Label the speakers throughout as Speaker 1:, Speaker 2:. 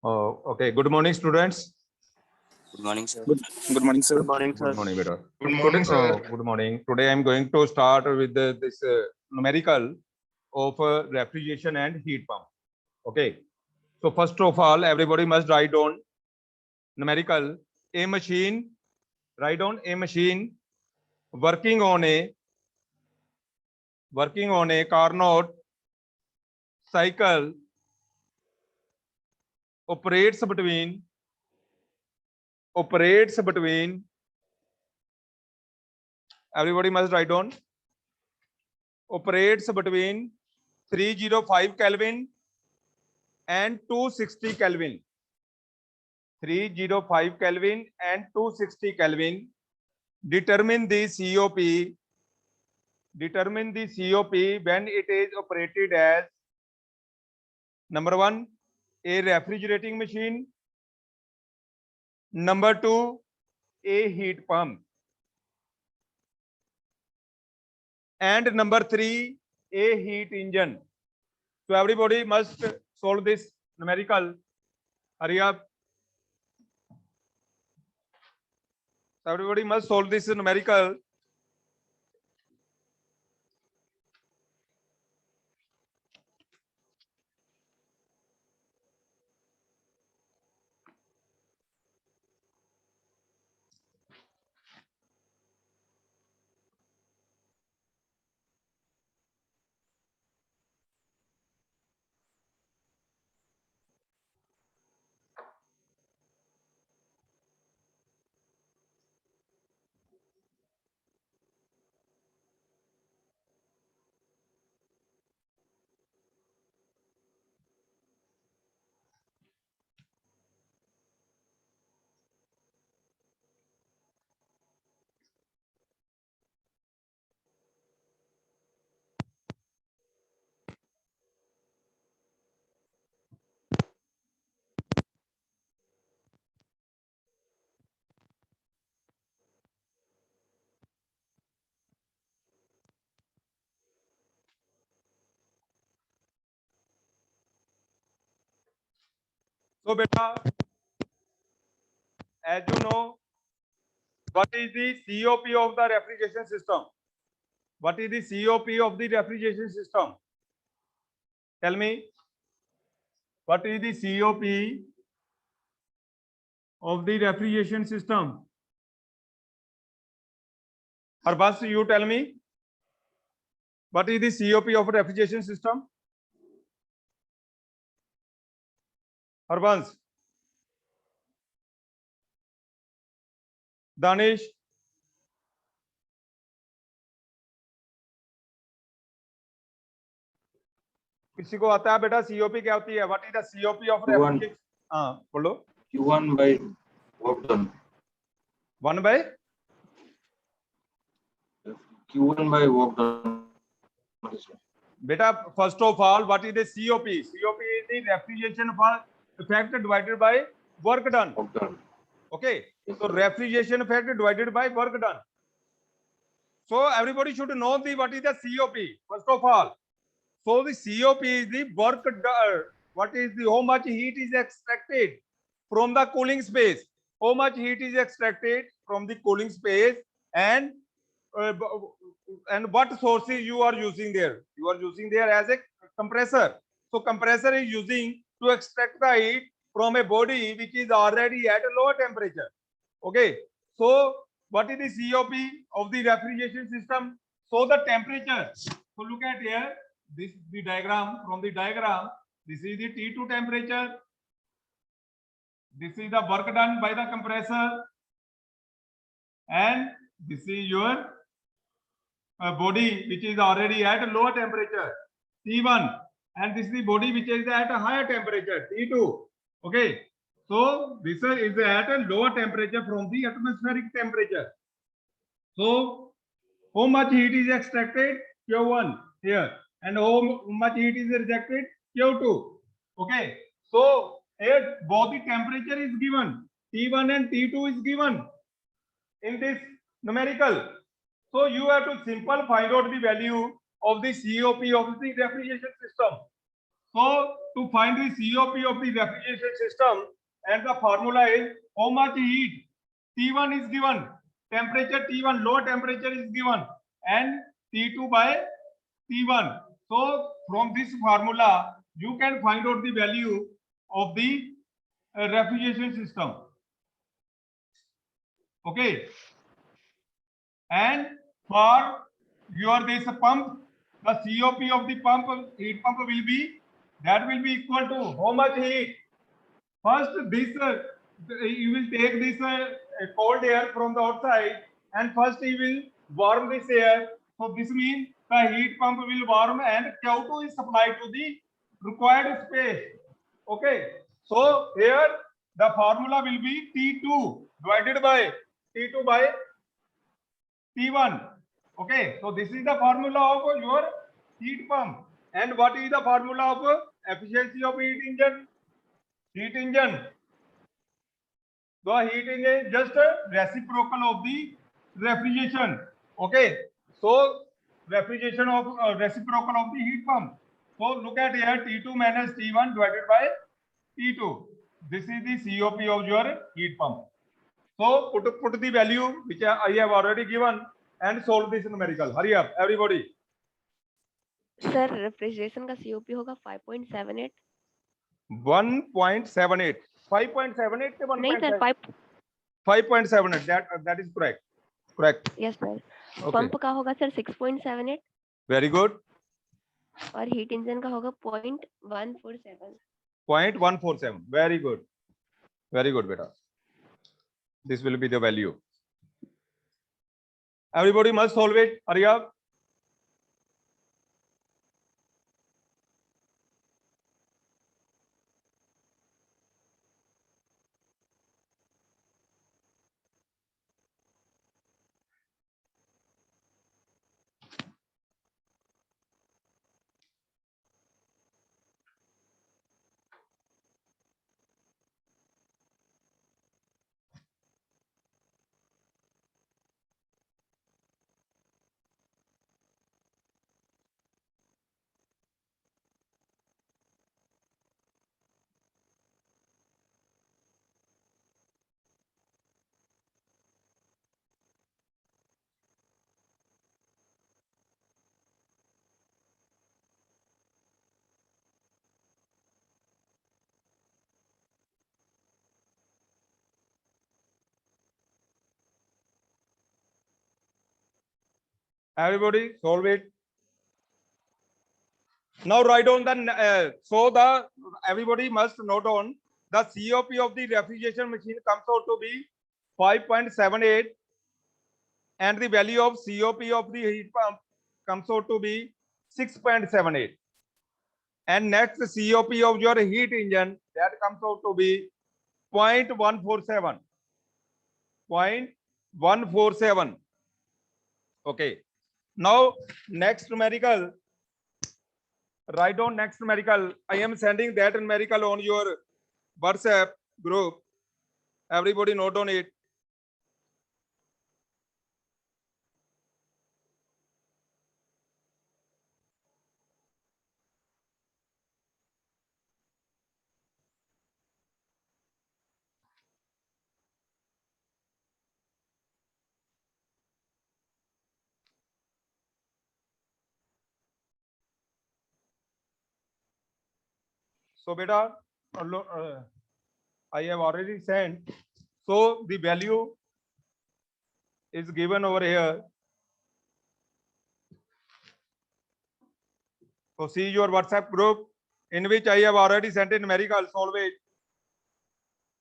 Speaker 1: Okay. Good morning, students.
Speaker 2: Good morning, sir.
Speaker 3: Good morning, sir.
Speaker 4: Good morning, sir.
Speaker 1: Good morning, beta.
Speaker 5: Good morning, sir.
Speaker 1: Good morning. Today I am going to start with this numerical of refrigeration and heat pump. Okay. So first of all, everybody must write down numerical a machine. Write down a machine working on a Carnot cycle operates between everybody must write down operates between 305 Kelvin and 260 Kelvin. 305 Kelvin and 260 Kelvin. Determine the COP. Determine the COP when it is operated as number 1, a refrigerating machine. Number 2, a heat pump. And number 3, a heat engine. So everybody must solve this numerical. Hurry up. So everybody must solve this numerical. So beta, as you know, what is the COP of the refrigeration system? What is the COP of the refrigeration system? Tell me. What is the COP of the refrigeration system? Harbas, you tell me. What is the COP of refrigeration system? Harbans. Danish. किसी को आता है बेटा COP क्या होती है? What is the COP of refrigeration? हाँ बोलो.
Speaker 5: Q1 by work done.
Speaker 1: 1 by
Speaker 5: Q1 by work done.
Speaker 1: Beta, first of all, what is the COP? COP is the refrigeration effect divided by work done.
Speaker 5: Work done.
Speaker 1: Okay.
Speaker 5: Yes,
Speaker 1: So
Speaker 5: sir.
Speaker 1: refrigeration effect divided by work done. So everybody should know the what is the COP first of all. So the COP is the work done. What is the how much heat is extracted from the cooling space? How much heat is extracted from the cooling space and what sources you are using there? You are using there as a compressor. So compressor is using to extract the heat from a body which is already at a lower temperature. Okay. So what is the COP of the refrigeration system? So the temperature. So look at here. This is the diagram. From the diagram, this is the T2 temperature. This is the work done by the compressor, and this is your body which is already at a lower temperature, T1, and this is the body which is at a higher temperature, T2. Okay. So this is at a lower temperature from the atmospheric temperature. So how much heat is extracted? Q1 here. And how much heat is rejected? Q2. Okay. So here both the temperature is given. T1 and T2 is given in this numerical. So you have to simple find out the value of the COP of the refrigeration system. So to find the COP of the refrigeration system, and the formula is how much heat T1 is given, temperature T1, low temperature is given, and T2 by T1. So from this formula, you can find out the value of the refrigeration system. Okay. And for your this pump, the COP of the pump, heat pump will be, that will be equal to how much heat? First, this you will take this cold air from the outside, and first you will warm this air. So this means the heat pump will warm, and Q2 is supplied to the required space. Okay. So here the formula will be T2 divided by T2 by T1. Okay, so this is the formula of your heat pump. And what is the formula of efficiency of heat engine? Heat engine. The heat engine is just a reciprocal of the refrigeration. Okay, so refrigeration of reciprocal of the heat pump. So look at here, T2 minus T1 divided by T2. This is the COP of your heat pump. So put the value which I have already given and solve this numerical. Hurry up, everybody.
Speaker 3: Sir refrigeration का COP होगा 5.78
Speaker 1: 1.78. 5.78 to
Speaker 3: नहीं sir
Speaker 1: 1.7. 5.78. That is correct. Correct.
Speaker 3: Yes sir
Speaker 1: Okay.
Speaker 3: Pump का होगा sir 6.78
Speaker 1: Very good.
Speaker 3: और heat engine का होगा 0.147
Speaker 1: 0.147. Very good. Very good, beta. This will be the value. Everybody must solve it. Hurry up. Everybody solve it. Now write on the everybody must note on the COP of the refrigeration machine comes out to be 5.78, and the value of COP of the heat pump comes out to be 6.78. And next COP of your heat engine, that comes out to be 0.147. 0.147. Okay. Now next numerical. Write down next numerical. I am sending that numerical on your WhatsApp group. Everybody note on it. So beta, I have already sent. So the value is given over here. So see your WhatsApp group in which I have already sent a numerical. Solve it.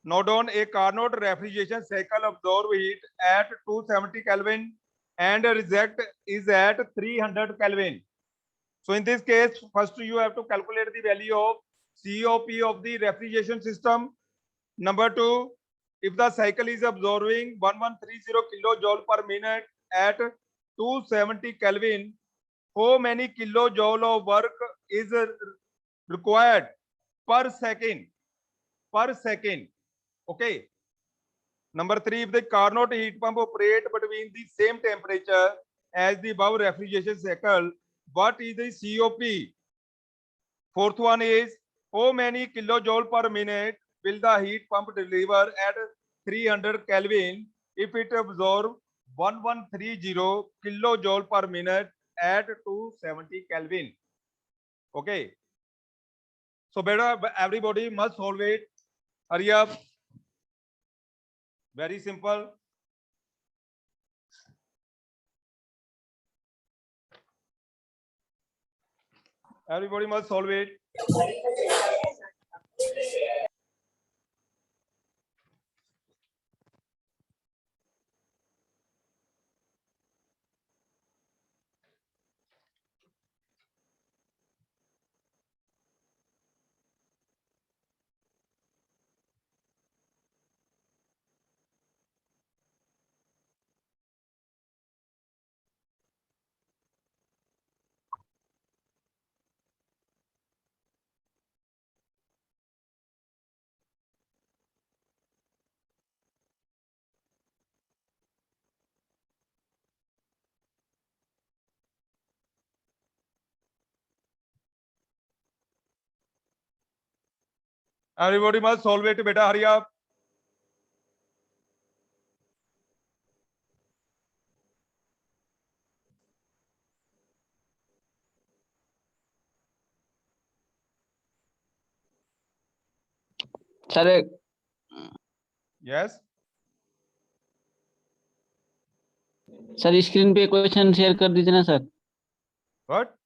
Speaker 1: Note down a Carnot refrigeration cycle absorb heat at 270 Kelvin and reject is at 300 Kelvin. So in this case, first you have to calculate the value of COP of the refrigeration system. Number two, if the cycle is absorbing 1130 kilojoule per minute at 270 Kelvin, how many kilojoule of work is required per second? Per second. Okay. Number three, if the Carnot heat pump operate between the same temperature as the above refrigeration cycle, what is the COP? Fourth one is how many kilojoule per minute will the heat pump deliver at 300 Kelvin if it absorb 1130 kilojoule per minute at 270 Kelvin. Okay. So better everybody must solve it. Hurry up. Very simple. Everybody must solve it. Everybody must solve it. Beta, hurry up.
Speaker 4: Sir
Speaker 1: Yes.
Speaker 4: Sir screen पे question share कर दीजिए ना sir.
Speaker 1: What?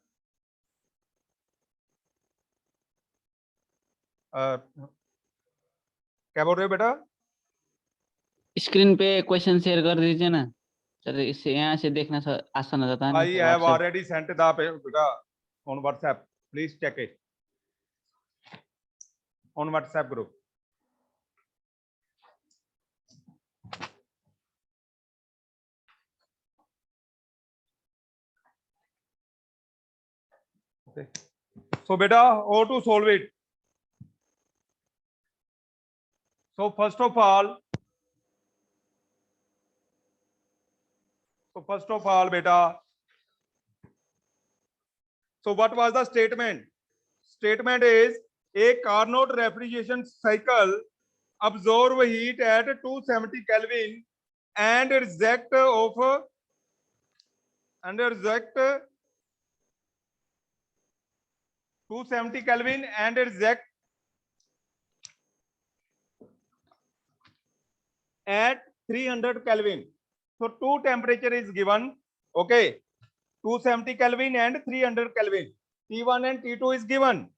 Speaker 1: क्या बोल रहे हो बेटा?
Speaker 4: Screen पे क्वेश्चन शेयर कर दीजिए ना सर, इससे यहाँ से देखना सर आसान हो जाता है ना
Speaker 1: I
Speaker 4: sir.
Speaker 1: have
Speaker 4: WhatsApp.
Speaker 1: already sent the beta on WhatsApp. Please check it on WhatsApp group. Okay. So beta, how to solve it? So first of all, beta. So what was the statement? Statement is a Carnot refrigeration cycle absorb heat at 270 Kelvin and reject 270 Kelvin and reject at 300 Kelvin. So two temperature is given. Okay. 270 Kelvin and 300 Kelvin. T1 and T2 is given.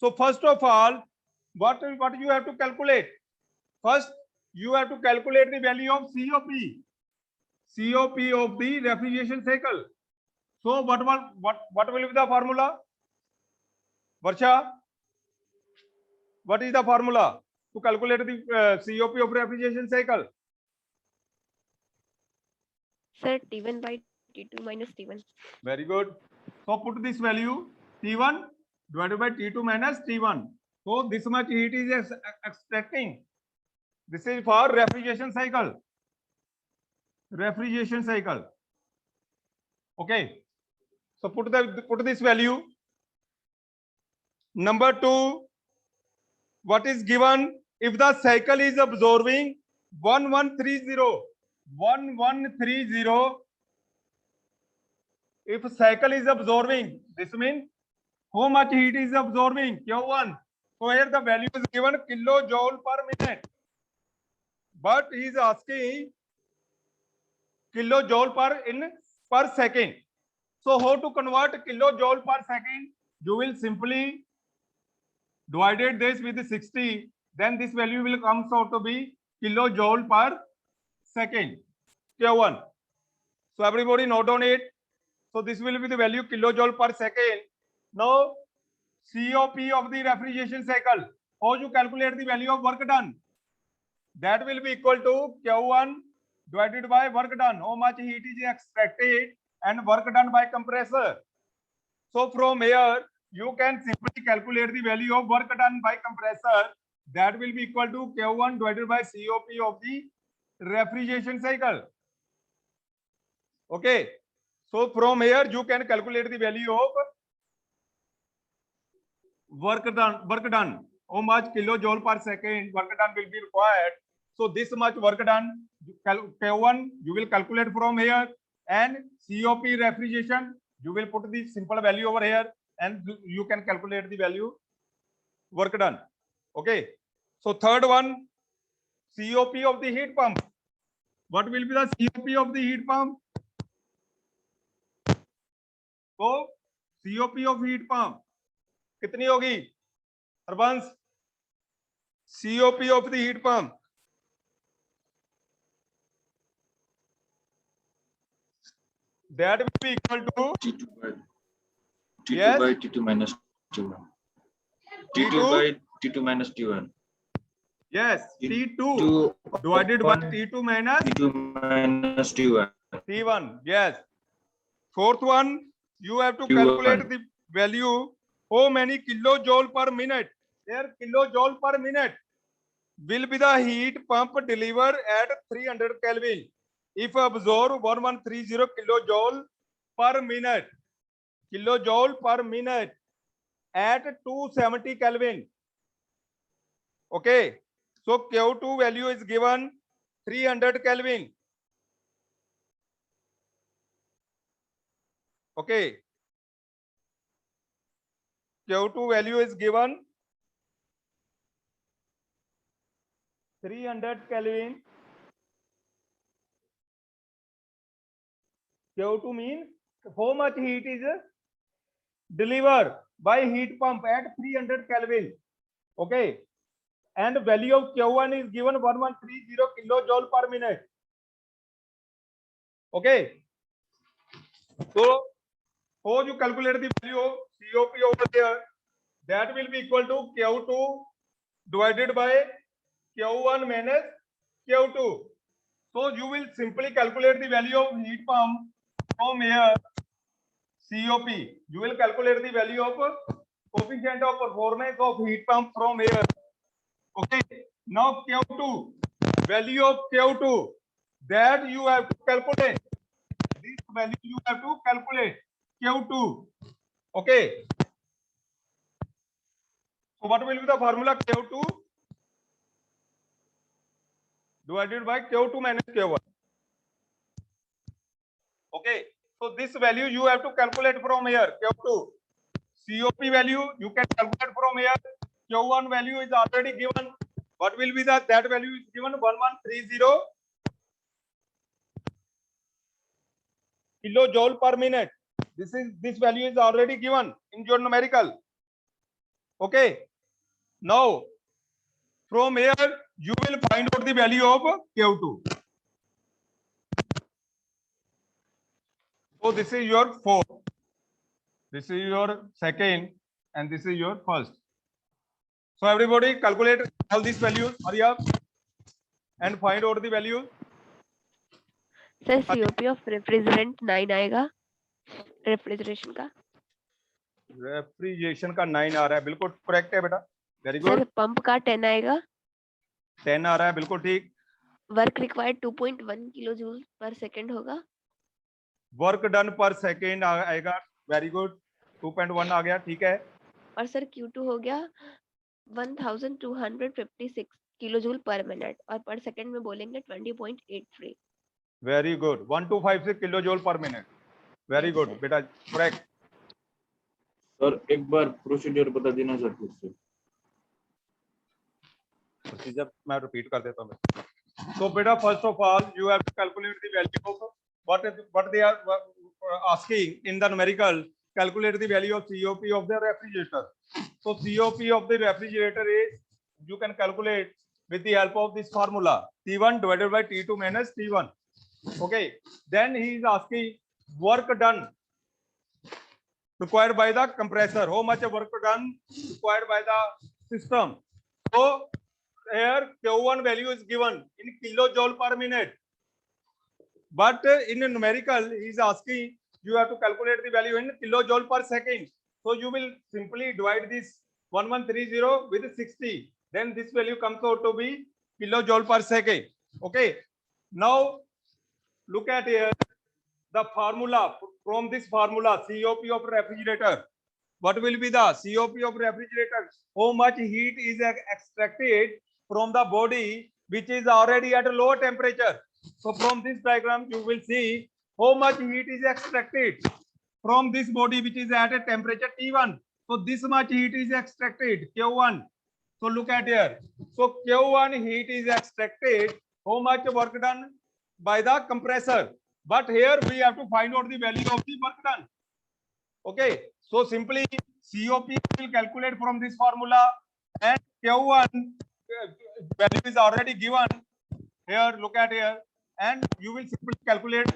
Speaker 1: So first of all, what you have to calculate? First, you have to calculate the value of COP of the refrigeration cycle. So what will be the formula? Varsha, what is the formula to calculate the COP of refrigeration cycle?
Speaker 3: Sir, T1 by T2 minus T1.
Speaker 1: Very good. So put this value T1 divided by T2 minus T1. So this much heat is extracting. This is for refrigeration cycle. Refrigeration cycle. Okay. So put this value. Number 2, what is given if the cycle is absorbing 1130. If cycle is absorbing, this means how much heat is absorbing? Q1. So here the value is given kilojoule per minute. But he is asking kilojoule per second. So how to convert kilojoule per second? You will simply divide this with 60. Then this value will come out to be kilojoule per second. Q1. So everybody note down it. So this will be the value kilojoule per second. Now COP of the refrigeration cycle. How you calculate the value of work done? That will be equal to Q1 divided by work done. How much heat is extracted and work done by compressor. So from here you can simply calculate the value of work done by compressor. That will be equal to Q1 divided by COP of the refrigeration cycle. Okay. So from here you can calculate the value of work done. How much kilojoule per second work done will be required? So this much work done, Q1 you will calculate from here, and COP refrigeration you will put the simple value over here, and you can calculate the value work done. Okay. So third one, COP of the heat pump. What will be the COP of the heat pump? So COP of heat pump कितनी होगी Harbans? COP of the heat pump that will be equal to
Speaker 5: T2 by T2
Speaker 1: Yes.
Speaker 5: by T2 minus T1. T2
Speaker 1: T2
Speaker 5: by T2 minus T1.
Speaker 1: yes T2
Speaker 5: T2
Speaker 1: divided by
Speaker 5: upon
Speaker 1: T2 minus
Speaker 5: T2 minus T1.
Speaker 1: T1. Yes. Fourth one, you have to
Speaker 5: T1.
Speaker 1: calculate the value how many kilojoule per minute. There kilojoule per minute will be the heat pump delivered at 300 Kelvin. If absorb 1130 kilojoule per minute, kilojoule per minute at 270 Kelvin. Okay. So Q2 value is given 300 Kelvin. Okay. Q2 value is given 300 Kelvin. Q2 means how much heat is delivered by heat pump at 300 Kelvin. Okay. And value of Q1 is given 1130 kilojoule per minute. Okay. So, how you calculate the value of COP over there? That will be equal to Q2 divided by Q1 minus Q2. So you will simply calculate the value of heat pump from here. COP. You will calculate the value of coefficient of performance of heat pump from here. Okay. Now Q2. Value of Q2. That you have to calculate. This value you have to calculate. Q2. Okay. So what will be the formula? Q2 divided by Q2 minus Q1. Okay. So this value you have to calculate from here. Q2. COP value you can calculate from here. Q1 value is already given. What will be that value is given 1130 kilojoule per minute. This value is already given in your numerical. Okay. Now from here you will find out the value of Q2. So this is your fourth. This is your second, and this is your first. So everybody calculate all these values. Hurry up and find out the value.
Speaker 3: Sir COP of refrigerant 9 आएगा refrigeration का.
Speaker 1: Refrigeration का 9 आ रहा है, बिल्कुल correct है बेटा, very good.
Speaker 3: Sir pump का 10 आएगा.
Speaker 1: 10 आ रहा है, बिल्कुल ठीक.
Speaker 3: वर्क रिक्वायर्ड 2.1 किलोजूल पर सेकंड होगा.
Speaker 1: वर्क डन पर सेकेंड आएगा, वेरी गुड. 2.1 आ गया, ठीक है.
Speaker 3: और सर Q2 हो गया 1256 किलोजूल पर मिनट, और पर सेकंड में बोलेंगे 20.83.
Speaker 1: Very good. 1256 किलो जूल पर मिनट, वेरी गुड बेटा, करेक्ट.
Speaker 5: सर एक बार प्रोसीजर बता देना सर फिर से.
Speaker 1: प्रोसीजर मैं रिपीट कर देता हूँ. So बेटा, first of all you have to calculate the value of what they are asking in the numerical. Calculate the value of COP of the refrigerator. So COP of the refrigerator is, you can calculate with the help of this formula, T1 divided by T2 minus T1. Okay. Then he is asking work done required by the compressor. How much work done required by the system? So here Q1 value is given in kilojoule per minute, but in a numerical he is asking you have to calculate the value in kilojoule per second. So you will simply divide this 1130 with 60, then this value comes out to be kilojoule per second. Okay. Now look at here the formula. From this formula, COP of refrigerator, what will be the COP of refrigerator? How much heat is extracted from the body which is already at a low temperature? So from this diagram, you will see how much heat is extracted from this body which is at a temperature T1. So this much heat is extracted, Q1. So look at here. So Q1 heat is extracted. How much work done by the compressor? But here we have to find out the value of the work done. Okay. So simply COP will calculate from this formula, and Q1 value is already given here. Look at here, and you will simply calculate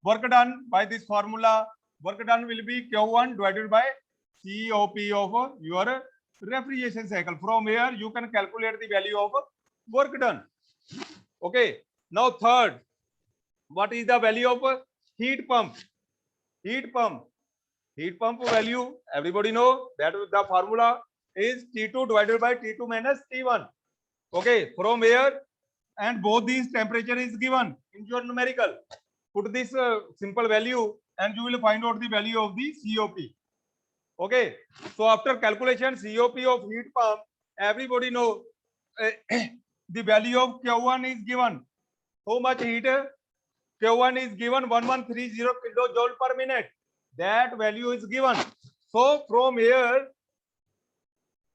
Speaker 1: work done by this formula. Work done will be Q1 divided by COP of your refrigeration cycle. From here you can calculate the value of work done. Okay. Now third, what is the value of heat pump? Heat pump. Heat pump value, everybody know that the formula is T2 divided by T2 minus T1. Okay. From here, and both these temperature is given in your numerical. Put this simple value and you will find out the value of the COP. Okay. So after calculation COP of heat pump, everybody know the value of Q1 is given. How much heat? Q1 is given 1130 kilojoule per minute. That value is given. So from here,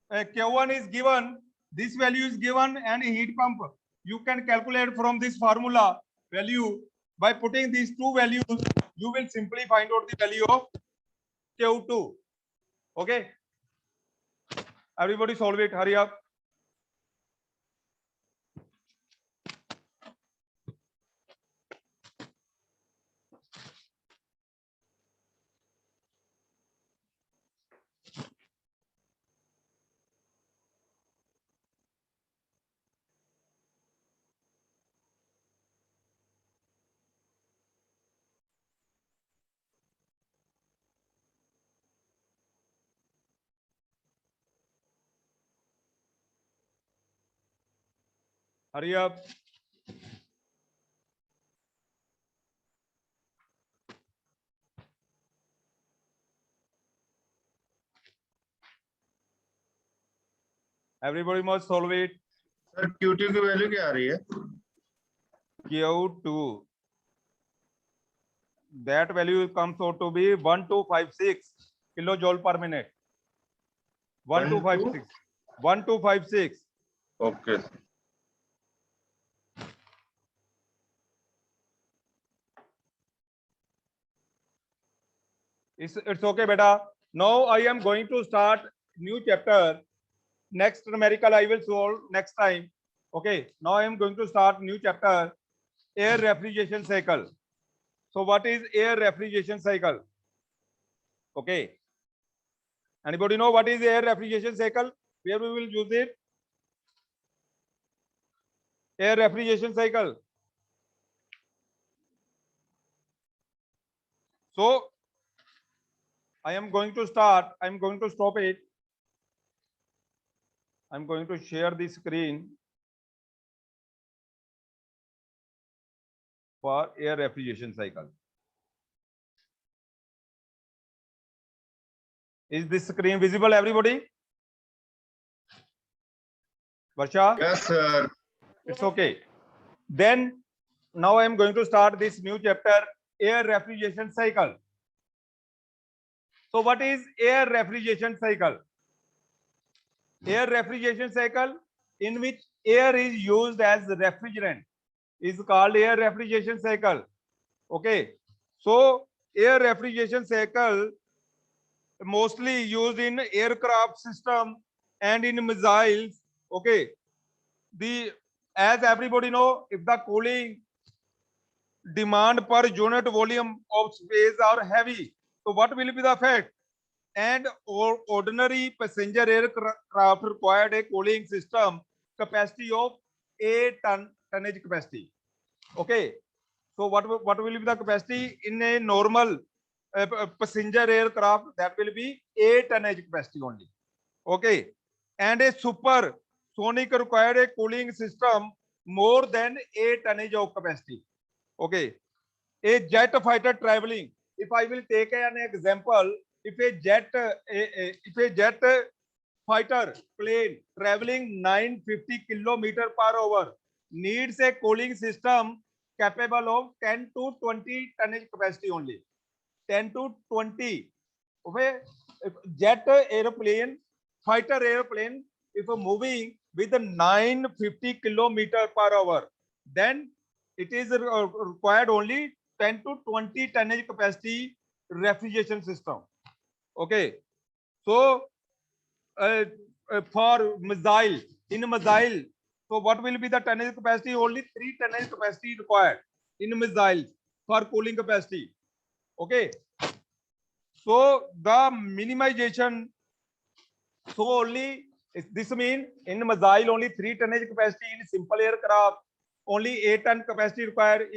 Speaker 1: Q1 is given, this value is given, and heat pump. You can calculate from this formula value by putting these two values. You will simply find out the value of Q2. Okay. Everybody solve it. Hurry up. Hurry up. Everybody must solve it.
Speaker 6: Sir Q2 की value क्या आ रही है?
Speaker 1: Q2. That value comes out to be 1256 kilojoule per minute. 1256. 1256.
Speaker 6: Okay.
Speaker 1: It's okay, beta. Now I am going to start new chapter. Next numerical I will solve next time. Okay. Now I am going to start new chapter, air refrigeration cycle. So what is air refrigeration cycle? Okay. Anybody know what is air refrigeration cycle? Where we will use it? Air refrigeration cycle. So I am going to start. I am going to stop it. I'm going to share the screen for air refrigeration cycle. Is this screen visible, everybody? Varsha?
Speaker 6: Yes, sir.
Speaker 1: It's okay. Then now I am going to start this new chapter, air refrigeration cycle. So what is air refrigeration cycle? Air refrigeration cycle in which air is used as refrigerant is called air refrigeration cycle. Okay. So air refrigeration cycle mostly used in aircraft system and in missiles. Okay. As everybody know, if the cooling demand per unit volume of space are heavy, so what will be the effect? And ordinary passenger aircraft required a cooling system capacity of 8 tonnage capacity. Okay. So what will be the capacity in a normal passenger aircraft? That will be 8 tonnage capacity only. Okay. And a supersonic required a cooling system more than 8 tonnage of capacity. Okay. A jet fighter traveling. If I will take an example, if a jet fighter plane traveling 950 kilometer per hour needs a cooling system capable of 10 to 20 tonnage capacity only. 10 to 20. Okay, if jet airplane, fighter airplane, if moving with a 950 kilometer per hour, then it is required only 10 to 20 tonnage capacity refrigeration system. Okay, so for missile, in missile, so what will be the tonnage capacity? Only 3 tonnage capacity required in missiles for cooling capacity. Okay, so the minimization, so only this mean in missile only 3 tonnage capacity, in simple aircraft only 8 ton capacity required.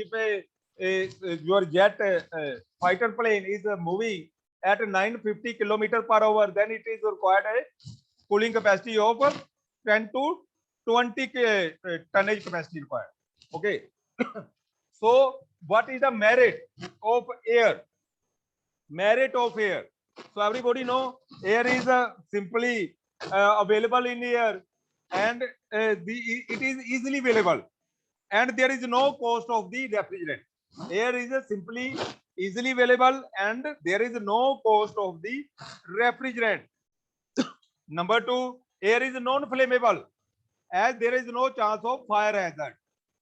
Speaker 1: If your jet fighter plane is moving at 950 kilometer per hour, then it is required a cooling capacity of 10 to 20 tonnage capacity required. Okay. So what is the merit of air? Merit of air. So everybody know air is simply available in air, and it is easily available, and there is no cost of the refrigerant. Air is simply easily available, and there is no cost of the refrigerant. Number two, air is non-flammable, as there is no chance of fire hazard.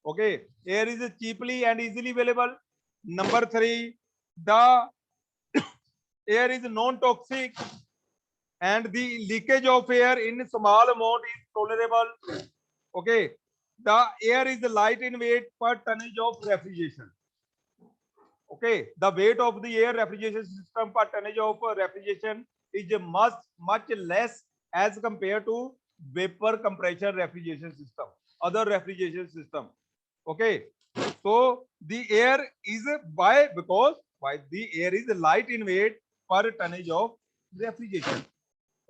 Speaker 1: Okay, air is cheaply and easily available. Number three, the air is non-toxic, and the leakage of air in small amount is tolerable. Okay, the air is light in weight per tonnage of refrigeration. Okay, the weight of the air refrigeration system per tonnage of refrigeration is much less as compared to vapor compression refrigeration system, other refrigeration system. Okay, so the air is because the air is light in weight per tonnage of refrigeration.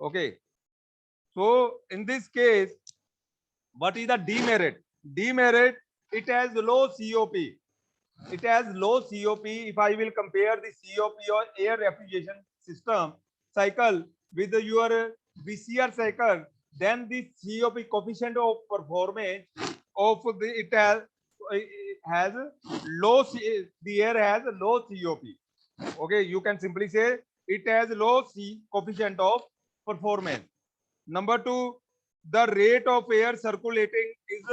Speaker 1: Okay, so in this case, what is the demerit? Demerit, it has low COP. It has low COP. If I will compare the COP or air refrigeration system cycle with your VCR cycle, then the COP coefficient of performance of the has low, the air has low COP. Okay, you can simply say it has low coefficient of performance. Number two, the rate of air circulating is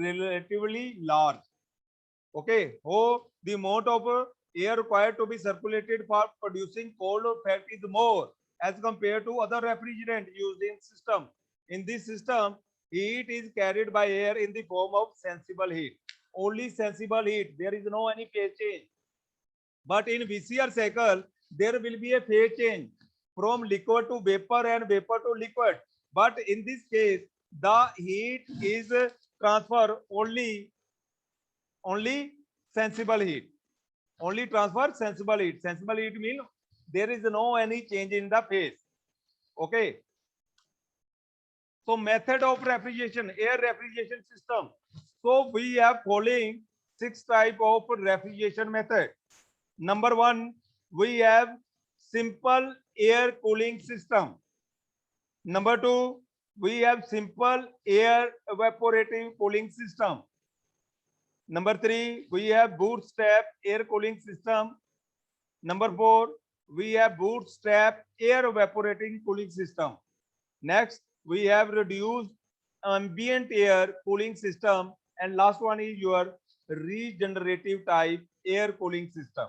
Speaker 1: relatively large. Okay, so the amount of air required to be circulated for producing cold effect is more as compared to other refrigerant used in system. In this system, heat is carried by air in the form of sensible heat. Only sensible heat. There is no any phase change. But in VCR cycle, there will be a phase change from liquid to vapor and vapor to liquid. But in this case, the heat is transfer only sensible heat. Only transfer sensible heat. Sensible heat means there is no any change in the phase. Okay. So method of refrigeration, air refrigeration system. So we have following 6 type of refrigeration method. Number one, we have simple air cooling system. Number two, we have simple air evaporative cooling system. Number three, we have bootstrap air cooling system. Number four, we have bootstrap air evaporating cooling system. Next, we have reduced ambient air cooling system. And last one is your regenerative type air cooling system.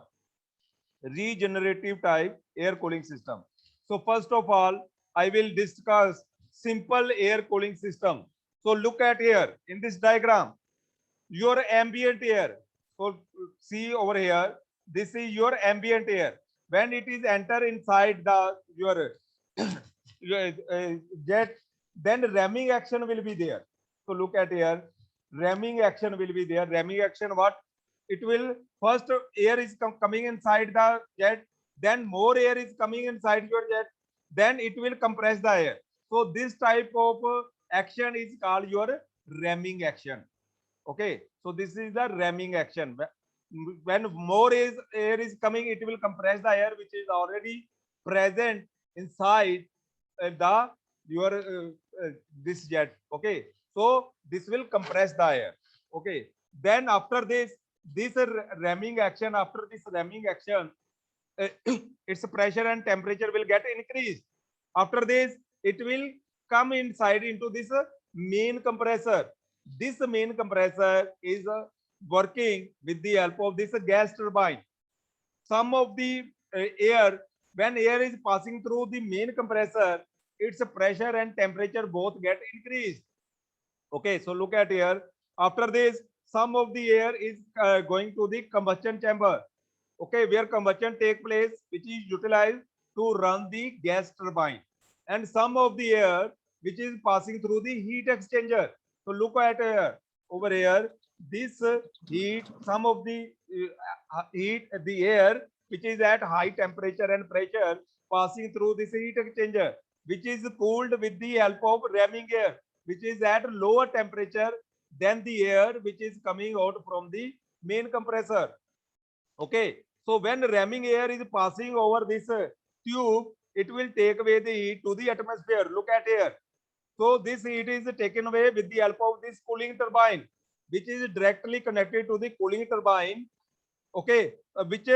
Speaker 1: Regenerative type air cooling system. So first of all, I will discuss simple air cooling system. So look at here in this diagram, your ambient air. So see over here, this is your ambient air. When it is enter inside the your jet, then ramming action will be there. So look at here, ramming action will be there. Ramming action, what? It will first air is coming inside the jet, then more air is coming inside your jet, then it will compress the air. So this type of action is called your ramming action. Okay, so this is the ramming action. When more air is coming, it will compress the air which is already present inside the your this jet. Okay, so this will compress the air. Okay, then after this ramming action, after this ramming action, its pressure and temperature will get increased. After this, it will come inside into this main compressor. This main compressor is working with the help of this gas turbine. Some of the air, when air is passing through the main compressor, its pressure and temperature both get increased. Okay, so look at here. After this, some of the air is going to the combustion chamber. Okay, where combustion take place, which is utilized to run the gas turbine, and some of the air which is passing through the heat exchanger. So look at here, over here, this heat, some of the heat, the air which is at high temperature and pressure passing through this heat exchanger, which is cooled with the help of ramming air, which is at lower temperature than the air which is coming out from the main compressor. Okay, so when ramming air is passing over this tube, it will take away the heat to the atmosphere. Look at here. So this heat is taken away with the help of this cooling turbine, which is directly connected to the cooling turbine. Okay, which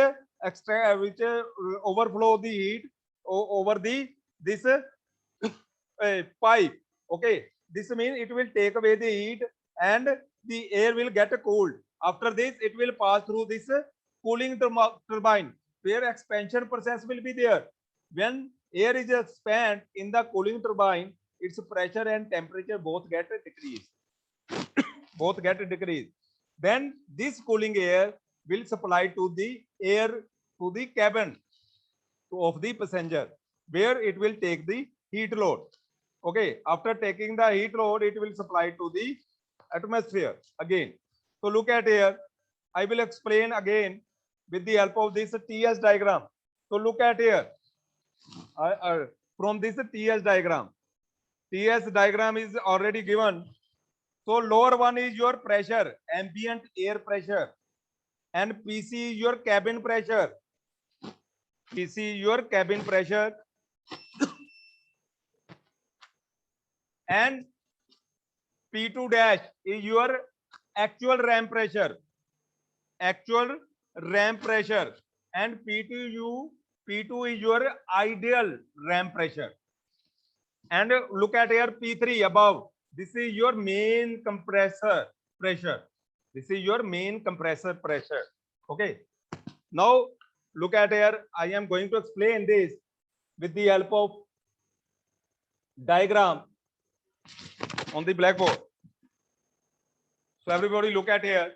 Speaker 1: overflow the heat over the this pipe. Okay, this means it will take away the heat and the air will get cooled. After this, it will pass through this cooling turbine, where expansion process will be there. When air is expanded in the cooling turbine, its pressure and temperature both get decreased. Both get decreased. Then this cooling air will supply to the air to the cabin of the passenger, where it will take the heat load. Okay, after taking the heat load, it will supply to the atmosphere again. So look at here. I will explain again with the help of this TS diagram. So look at here. From this TS diagram is already given. So lower one is your pressure, ambient air pressure, and PC your cabin pressure. PC your cabin pressure, and P2 dash is your actual ram pressure. Actual ram pressure, and P2 is your ideal ram pressure. And look at here, P3 above. This is your main compressor pressure. This is your main compressor pressure. Okay. Now look at here. I am going to explain this with the help of diagram on the blackboard. So everybody look at here.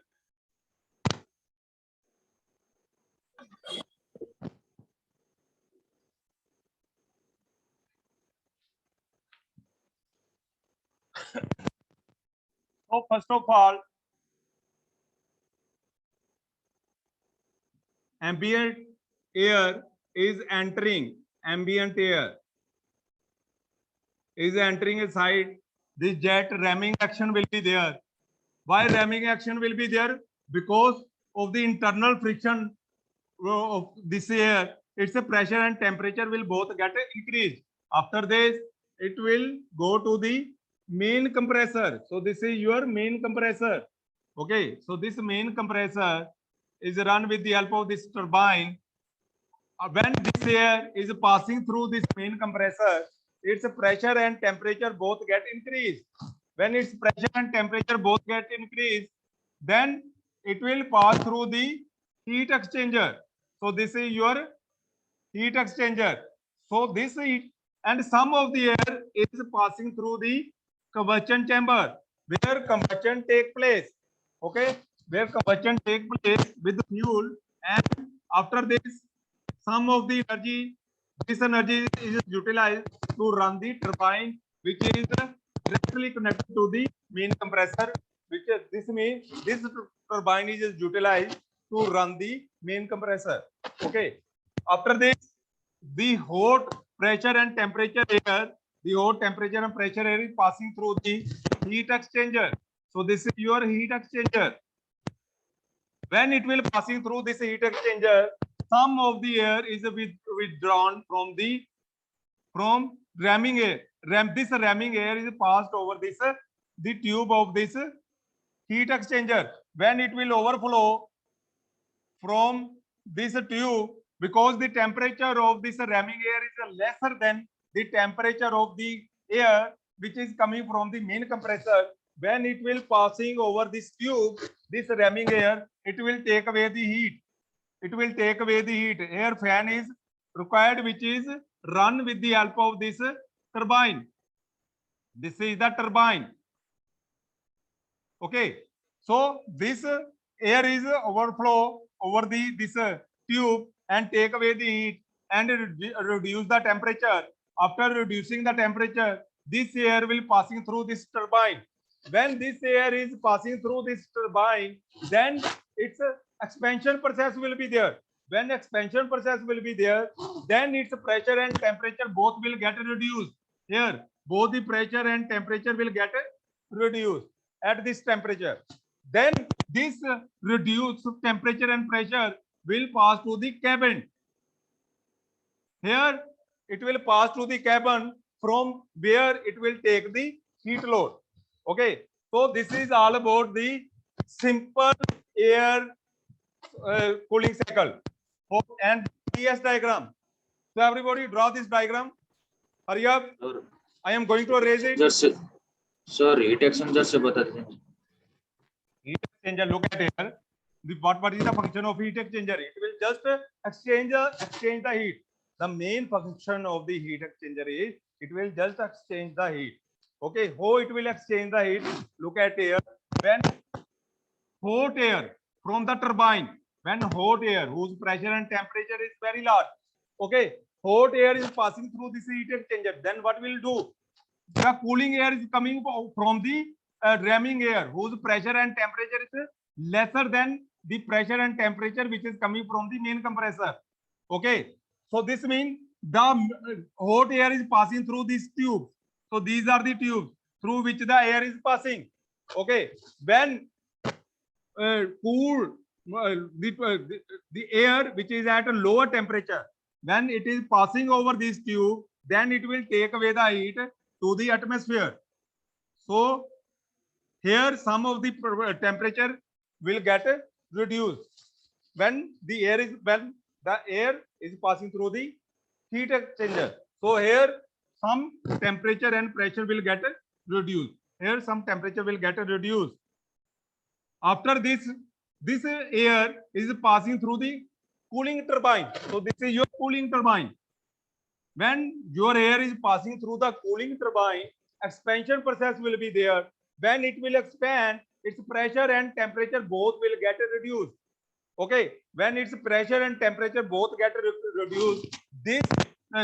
Speaker 1: So first of all, ambient air is entering. Ambient air is entering inside this jet. Ramming action will be there. Why ramming action will be there? Because of the internal friction of this air, its pressure and temperature will both get increased. After this, it will go to the main compressor. So this is your main compressor. Okay, so this main compressor is run with the help of this turbine. When this air is passing through this main compressor, its pressure and temperature both get increased. When its pressure and temperature both get increased, then it will pass through the heat exchanger. So this is your heat exchanger. So this heat and some of the air is passing through the combustion chamber, where combustion take place. Okay, where combustion take place with fuel, and after this, some of the energy, this energy is utilized to run the turbine, which is directly connected to the main compressor. Which is, this means this turbine is utilized to run the main compressor. Okay. After this, the hot pressure and temperature air, the hot temperature and pressure air is passing through the heat exchanger. So this is your heat exchanger. When it will passing through this heat exchanger, some of the air is withdrawn from ramming air. This ramming air is passed over the tube of this heat exchanger. When it will overflow from this tube, because the temperature of this ramming air is lesser than the temperature of the air which is coming from the main compressor. When it will passing over this tube, this ramming air, it will take away the heat. It will take away the heat. Air fan is required, which is run with the help of this turbine. This is the turbine. Okay. So this air is overflow over this tube and take away the heat and reduce the temperature. After reducing the temperature, this air will passing through this turbine. When this air is passing through this turbine, then its expansion process will be there. When expansion process will be there, then its pressure and temperature both will get reduced. Here, both the pressure and temperature will get reduced at this temperature. Then this reduced temperature and pressure will pass to the cabin. Here it will pass to the cabin, from where it will take the heat load. Okay, so this is all about the simple air cooling cycle. And TS diagram. So everybody draw this diagram. Hurry up.
Speaker 5: Sir,
Speaker 1: I am going to erase it.
Speaker 5: Sir heat exchanger से बता दीजिए.
Speaker 1: Heat exchanger, look at here. What is the function of heat exchanger? It will just exchange the heat. The main function of the heat exchanger is it will just exchange the heat. Okay, how it will exchange the heat? Look at here. When hot air from the turbine, when hot air whose pressure and temperature is very large, okay, hot air is passing through this heat exchanger, then what will do? The cooling air is coming from the ramming air whose pressure and temperature is lesser than the pressure and temperature which is coming from the main compressor. Okay, so this means the hot air is passing through this tube. So these are the tubes through which the air is passing. Okay, when the air which is at a lower temperature, when it is passing over this tube, then it will take away the heat to the atmosphere. So here some of the temperature will get reduced when the air is passing through the heat exchanger. So here some temperature and pressure will get reduced. Here some temperature will get reduced. After this air is passing through the cooling turbine. So this is your cooling turbine. When your air is passing through the cooling turbine, expansion process will be there. When it will expand, its pressure and temperature both will get reduced. Okay, when its pressure and temperature both get reduced, this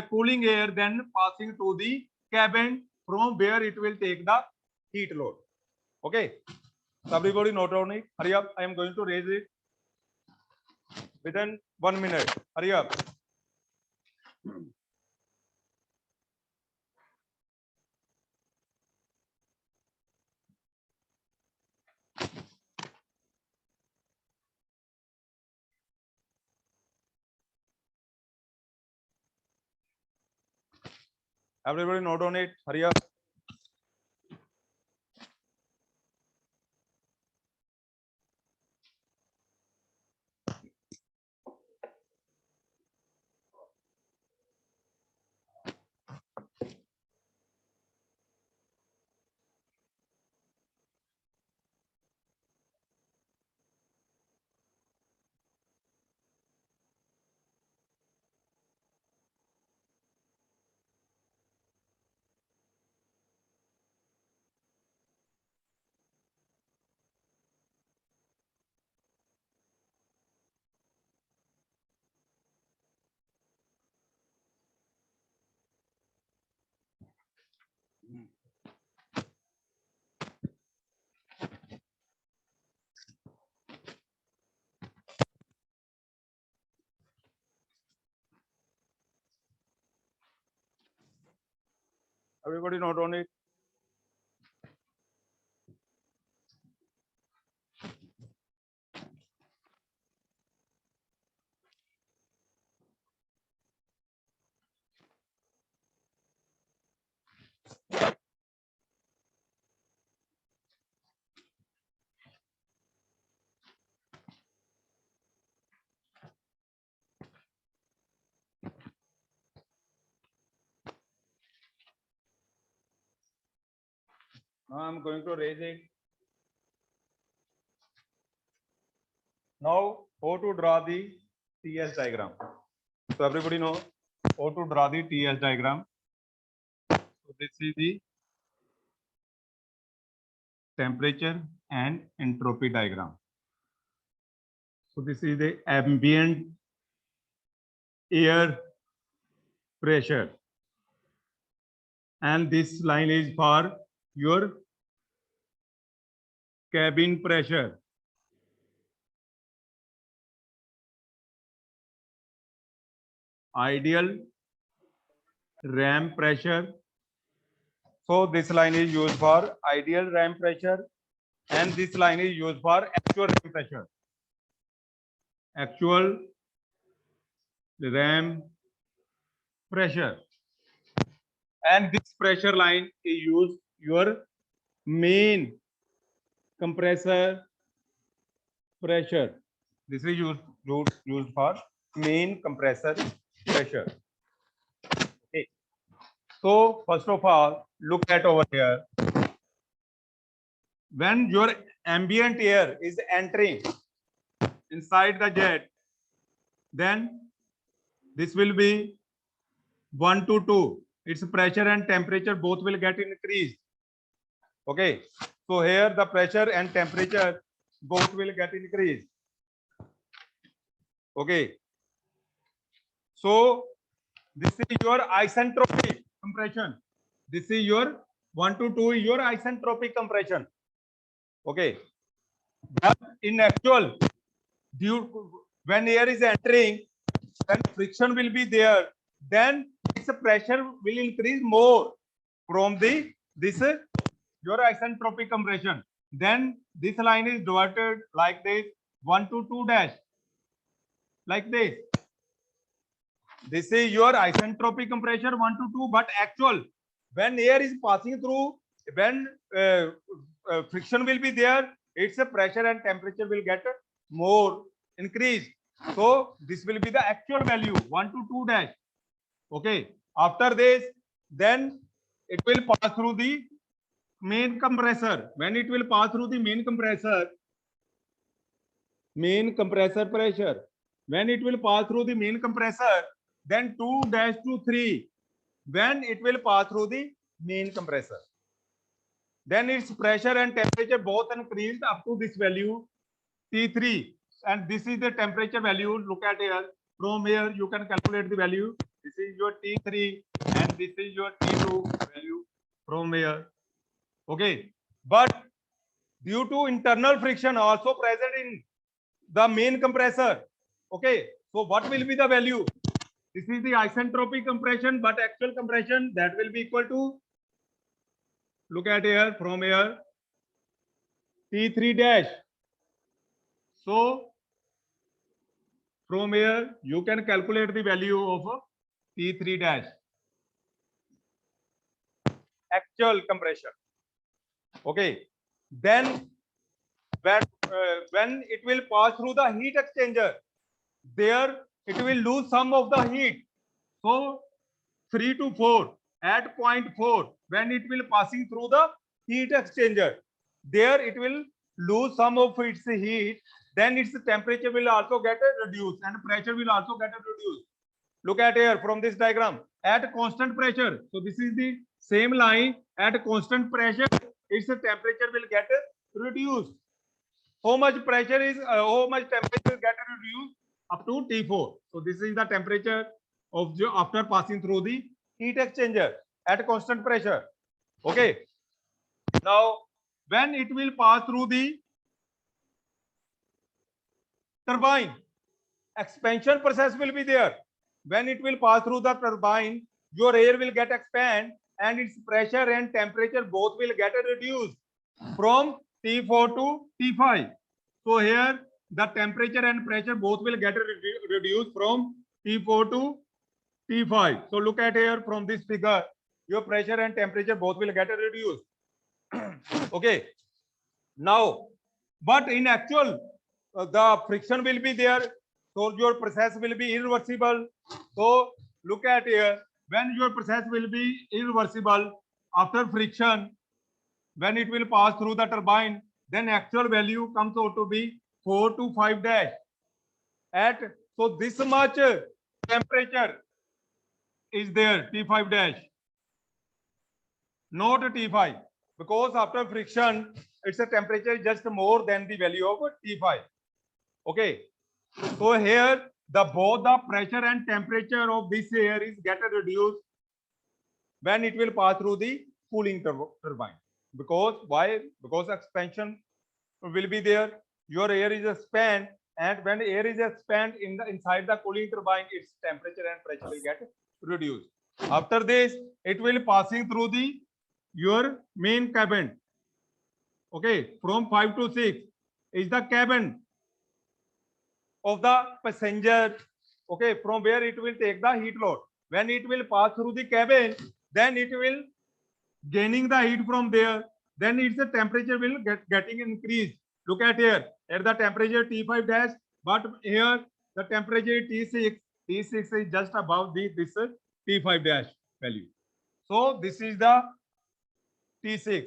Speaker 1: cooling air then passing to the cabin, from where it will take the heat load. Okay, so everybody note down it. Hurry up, I am going to raise it within 1 minute. Hurry up. Everybody note down it. Hurry up. Everybody note on it. Now I'm going to raise it. Now, how to draw the TS diagram? So everybody know how to draw the TS diagram. So this is the temperature and entropy diagram. So this is the ambient air pressure, and this line is for your cabin pressure. Ideal ram pressure. So this line is used for ideal ram pressure, and this line is used for actual ram pressure. Actual ram pressure, and this pressure line is used your main compressor pressure. This is used for main compressor pressure. Okay. So first of all, look at over here. When your ambient air is entering inside the jet, then this will be 1 to 2. Its pressure and temperature both will get increased. Okay. So here the pressure and temperature both will get increased. Okay. So this is your isentropic compression. This is your 1 to 2 is your isentropic compression. Okay. But in actual, when air is entering, then friction will be there. Then its pressure will increase more from this your isentropic compression. Then this line is diverted like this, 1 to 2 dash, like this. This is your isentropic compression 1 to 2, but actual, when air is passing through, when friction will be there, its pressure and temperature will get more increased. So this will be the actual value 1 to 2 dash. Okay. After this, then it will pass through the main compressor. When it will pass through the main compressor pressure, when it will pass through the main compressor, then 2 dash to 3, when it will pass through the main compressor, then its pressure and temperature both increased up to this value T3, and this is the temperature value. Look at here. From here you can calculate the value. This is your T3 and this is your T2 value from here. Okay. But due to internal friction also present in the main compressor. Okay. So what will be the value? This is the isentropic compression, but actual compression that will be equal to, look at here, from here, T3 dash. So from here you can calculate the value of T3 dash, actual compression. Okay. Then when it will pass through the heat exchanger, there it will lose some of the heat. So 3 to 4 at 0.4, when it will passing through the heat exchanger, there it will lose some of its heat. Then its temperature will also get reduced and pressure will also get reduced. Look at here from this diagram. At constant pressure, so this is the same line. At constant pressure, its temperature will get reduced. How much pressure is how much temperature get reduced? Up to T4. So this is the temperature of after passing through the heat exchanger at constant pressure. Okay. Now when it will pass through the turbine, expansion process will be there. When it will pass through the turbine, your air will get expand and its pressure and temperature both will get reduced from T4 to T5. So here the temperature and pressure both will get reduced from T4 to T5. So look at here from this figure, your pressure and temperature both will get reduced. Okay. Now, but in actual, the friction will be there. So your process will be irreversible. So look at here, when your process will be irreversible after friction, when it will pass through the turbine, then actual value comes out to be 4 to 5 dash. At so this much temperature is there, T5 dash, not T5, because after friction, its a temperature just more than the value of T5. Okay, so here both the pressure and temperature of this air is get reduced when it will pass through the cooling turbine. Because why? Because expansion will be there. Your air is expand, and when air is expand inside the cooling turbine, its temperature and pressure will get reduced. After this, it will passing through your main cabin. Okay, from 5 to 6 is the cabin of the passenger. Okay, from where it will take the heat load. When it will pass through the cabin, then it will gaining the heat from there. Then its temperature will getting increased. Look at here. At the temperature T5 dash, but here the temperature T6. T6 is just above this T5 dash value. So this is the T6.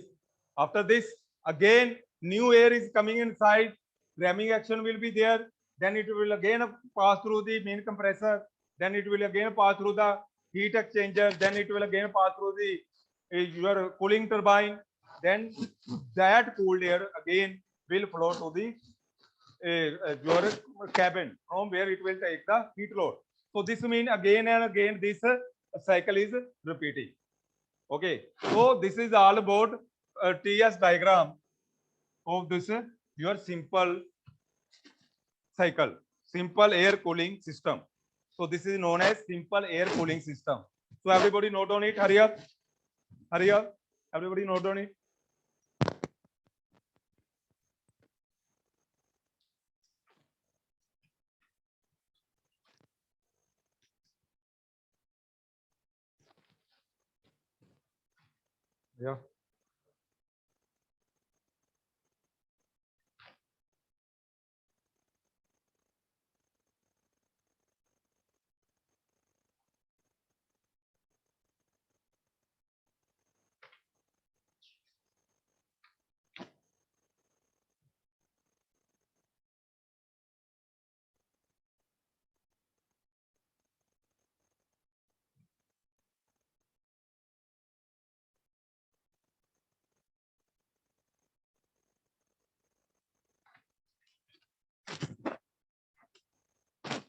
Speaker 1: After this, again new air is coming inside. Ramming action will be there. Then it will again pass through the main compressor. Then it will again pass through the heat exchanger. Then it will again pass through the your cooling turbine. Then that cooled air again will flow to the your cabin, from where it will take the heat load. So this means again and again this cycle is repeating. Okay, so this is all about TS diagram of this your simple cycle, simple air cooling system. So this is known as simple air cooling system. So everybody note on it. Hurry up, hurry up. Everybody note on it. Yeah.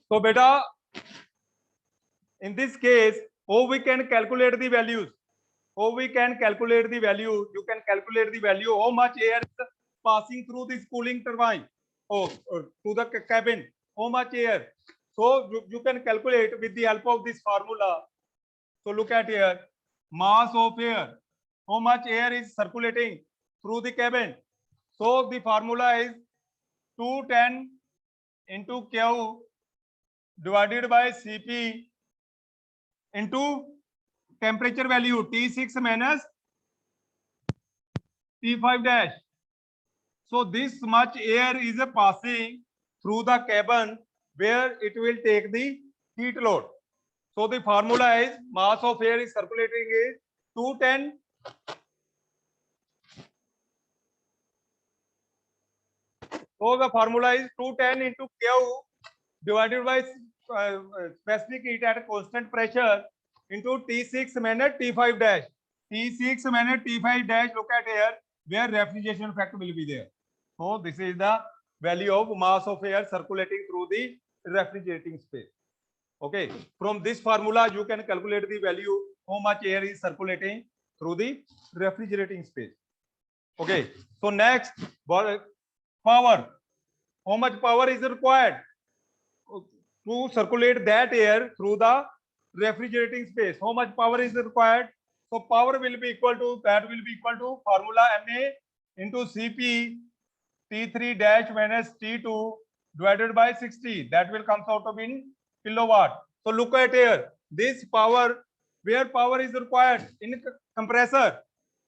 Speaker 1: So beta, in this case, how we can calculate the values? How we can calculate the value? You can calculate the value how much air is passing through this cooling turbine or to the cabin. How much air? So you can calculate with the help of this formula. So look at here, mass of air. How much air is circulating through the cabin? So the formula is 210 into Q divided by Cp into temperature value T6 minus T5 dash. So this much air is passing through the cabin where it will take the heat load. So the formula is mass of air is circulating is 210 so the formula is 210 into Q divided by specific heat at constant pressure into T6 minus T5 dash. T6 minus T5 dash, look at here where refrigeration effect will be there. So this is the value of mass of air circulating through the refrigerating space. Okay, from this formula you can calculate the value how much air is circulating through the refrigerating space. Okay, so next power. How much power is required to circulate that air through the refrigerating space? How much power is required? So power will be equal to formula Ma into Cp T3 dash minus T2 divided by 60. That will come out to be in kilowatt. So look at here, this power, where power is required in compressor.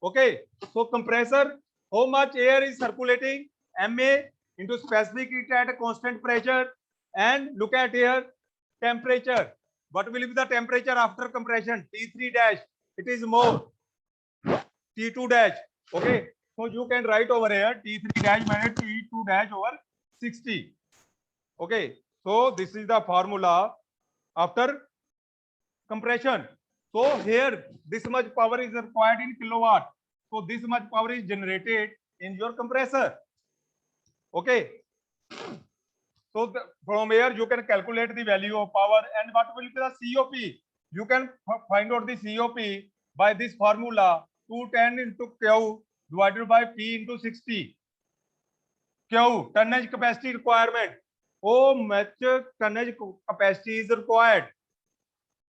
Speaker 1: Okay, so compressor, how much air is circulating? Ma into specific heat at a constant pressure, and look at here temperature. What will be the temperature after compression? T3 dash, it is more. T2 dash. Okay, So you can write over here T3 dash minus T2 dash over 60. Okay, so this is the formula after compression. So here this much power is required in kilowatt. So this much power is generated in your compressor. Okay. So from here you can calculate the value of power and what will be the COP. You can find out the COP by this formula 210 into Q divided by P into 60. Q, tonnage capacity requirement. How much tonnage capacity is required?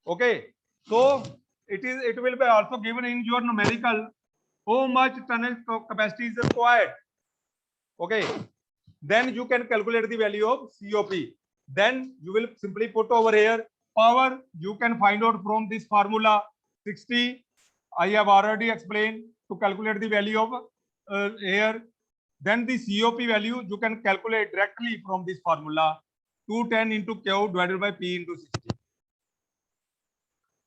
Speaker 1: Okay, so it will be also given in your numerical how much tonnage capacity is required. Okay, then you can calculate the value of COP. Then you will simply put over here power. You can find out from this formula 60. I have already explained to calculate the value of here. Then the COP value you can calculate directly from this formula 210 into Q divided by P into 60.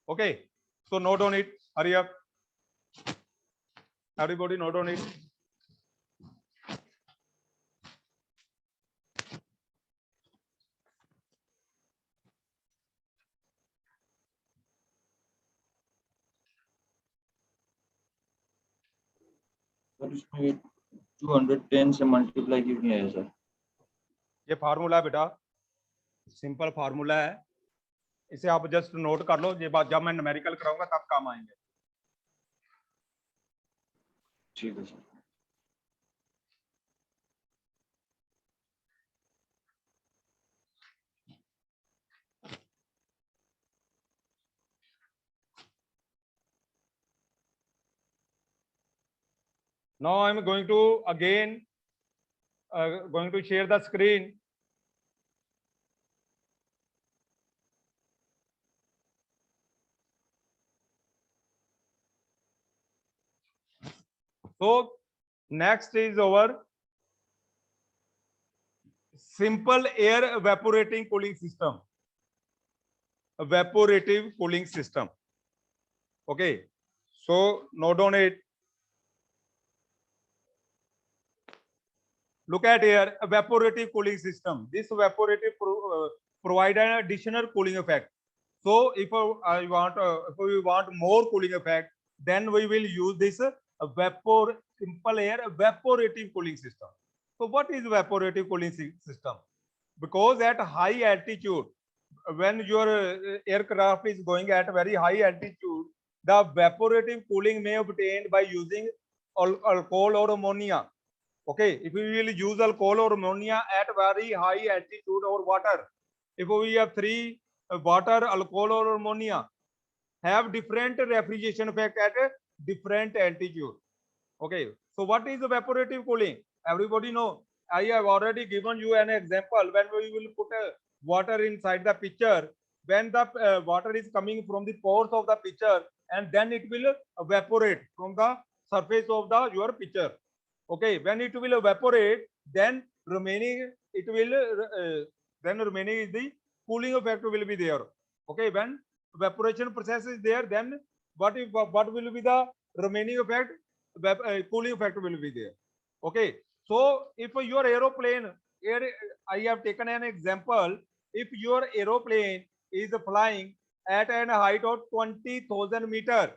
Speaker 1: Okay, so note on it. Hurry up. Everybody note on it.
Speaker 5: Sir इसमें 210 से multiply क्यों किया है sir?
Speaker 1: ये formula बेटा simple formula है, इसे आप जस्ट नोट कर लो। ये बात जब मैं न्यूमेरिकल कराऊंगा तब काम आएंगे।
Speaker 5: ठीक है sir.
Speaker 1: Now I'm going to again going to share the screen. So next is our simple air evaporating cooling system. Evaporative cooling system. Okay, so note on it. Look at here, evaporative cooling system. This evaporative provide an additional cooling effect. So if we want more cooling effect, then we will use this simple air evaporative cooling system. So what is evaporative cooling system? Because at high altitude, when your aircraft is going at very high altitude, the evaporative cooling may be obtained by using alcohol or ammonia. Okay, if we will use alcohol or ammonia at very high altitude or water, if we have three water, alcohol or ammonia have different refrigeration effect at a different altitude. Okay, so what is evaporative cooling? Everybody know. I have already given you an example when we will put water inside the pitcher. When the water is coming from the pores of the pitcher, and then it will evaporate from the surface of your pitcher. Okay, when it will evaporate, then remaining it will remaining is the cooling effect will be there. Okay, when evaporation process is there, then what will be the remaining effect? Cooling effect will be there. Okay, so if your aeroplane, I have taken an example. If your aeroplane is flying at a height of 20,000 meter,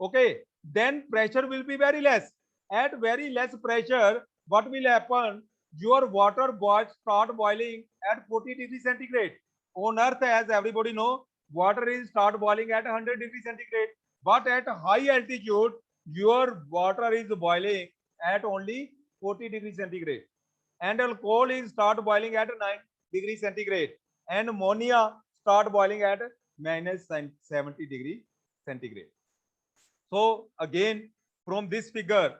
Speaker 1: okay, then pressure will be very less. At very less pressure, what will happen? Your water start boiling at 40 degrees centigrade. On Earth, as everybody know, water is start boiling at 100 degrees centigrade. But at high altitude, your water is boiling at only 40 degrees centigrade. And alcohol is start boiling at 9 degrees centigrade. And ammonia start boiling at minus 70 degrees centigrade. So again, from this figure,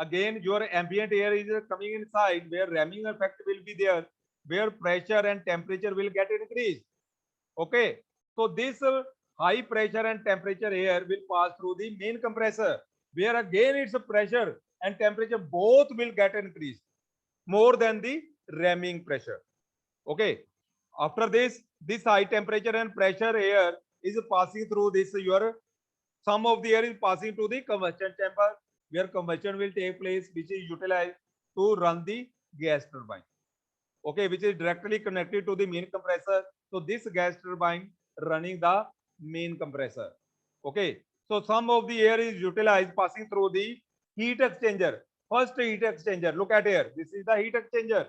Speaker 1: again your ambient air is coming inside where ramming effect will be there, where pressure and temperature will get increased. Okay, so this high pressure and temperature air will pass through the main compressor, where again its pressure and temperature both will get increased more than the ramming pressure. Okay, after this high temperature and pressure air is passing through this, some of the air is passing to the combustion chamber, where combustion will take place, which is utilized to run the gas turbine. Okay, which is directly connected to the main compressor. So this gas turbine running the main compressor. Okay, so some of the air is utilized passing through the heat exchanger. First heat exchanger, look at here. This is the heat exchanger.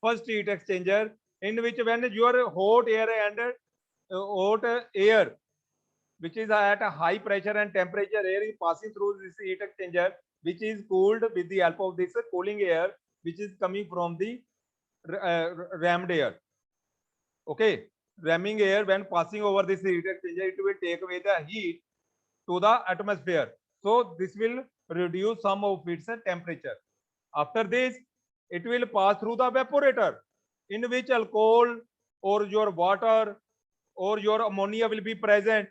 Speaker 1: First heat exchanger, in which when your hot air and hot air, which is at a high pressure and temperature, air is passing through this heat exchanger, which is cooled with the help of this cooling air, which is coming from the rammed air. Okay, ramming air, when passing over this heat exchanger, it will take away the heat to the atmosphere. So this will reduce some of its temperature. After this, it will pass through the evaporator, in which alcohol or your water or your ammonia will be present.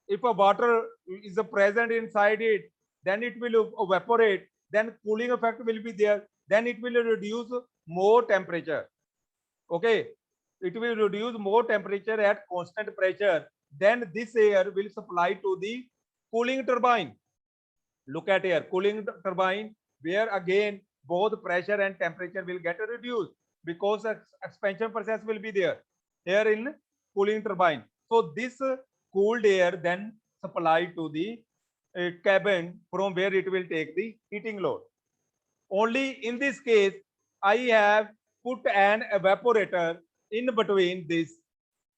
Speaker 1: If a water is present inside it, then it will evaporate, then cooling effect will be there, then it will reduce more temperature. Okay, it will reduce more temperature at constant pressure. Then this air will supply to the cooling turbine. Look at here, cooling turbine, where again both pressure and temperature will get reduced because expansion process will be there here in cooling turbine. So this cooled air then supplied to the cabin, from where it will take the heating load. Only in this case, I have put an evaporator in between this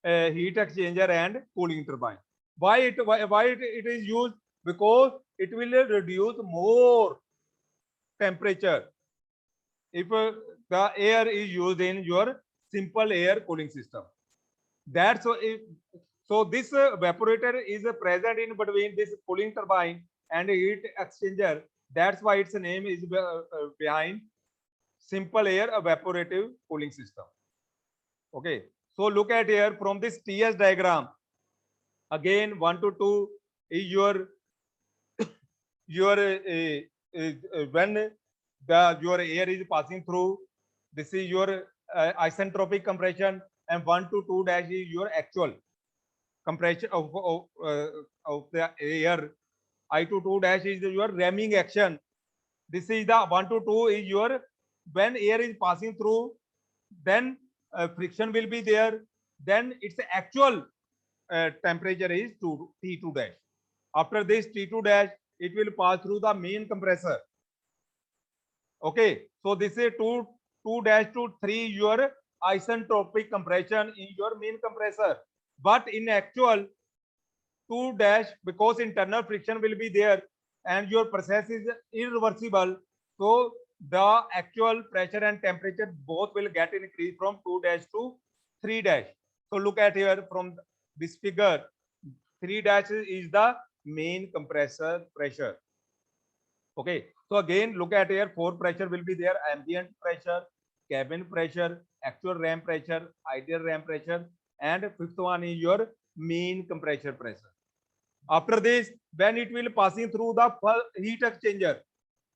Speaker 1: heat exchanger and cooling turbine. Why it is used? Because it will reduce more temperature if the air is used in your simple air cooling system. That's so this evaporator is present in between this cooling turbine and heat exchanger. That's why its name is behind simple air evaporative cooling system. Okay, so look at here from this TS diagram. Again, 1 to 2 is your when your air is passing through. This is your isentropic compression, and 1 to 2 dash is your actual compression of the air. I to 2 dash is your ramming action. This is the 1 to 2 is your when air is passing through, then friction will be there. Then its actual temperature is T2 dash. After this T2 dash, it will pass through the main compressor. Okay, so this is 2 dash to 3 your isentropic compression in your main compressor. But in actual 2 dash, because internal friction will be there and your process is irreversible, so the actual pressure and temperature both will get increased from 2 dash to 3 dash. So look at here from this figure, 3 dash is the main compressor pressure. Okay, so again look at here, 4 pressure will be there: ambient pressure, cabin pressure, actual ram pressure, ideal ram pressure, and 5th one is your mean compressor pressure. After this, when it will passing through the heat exchanger,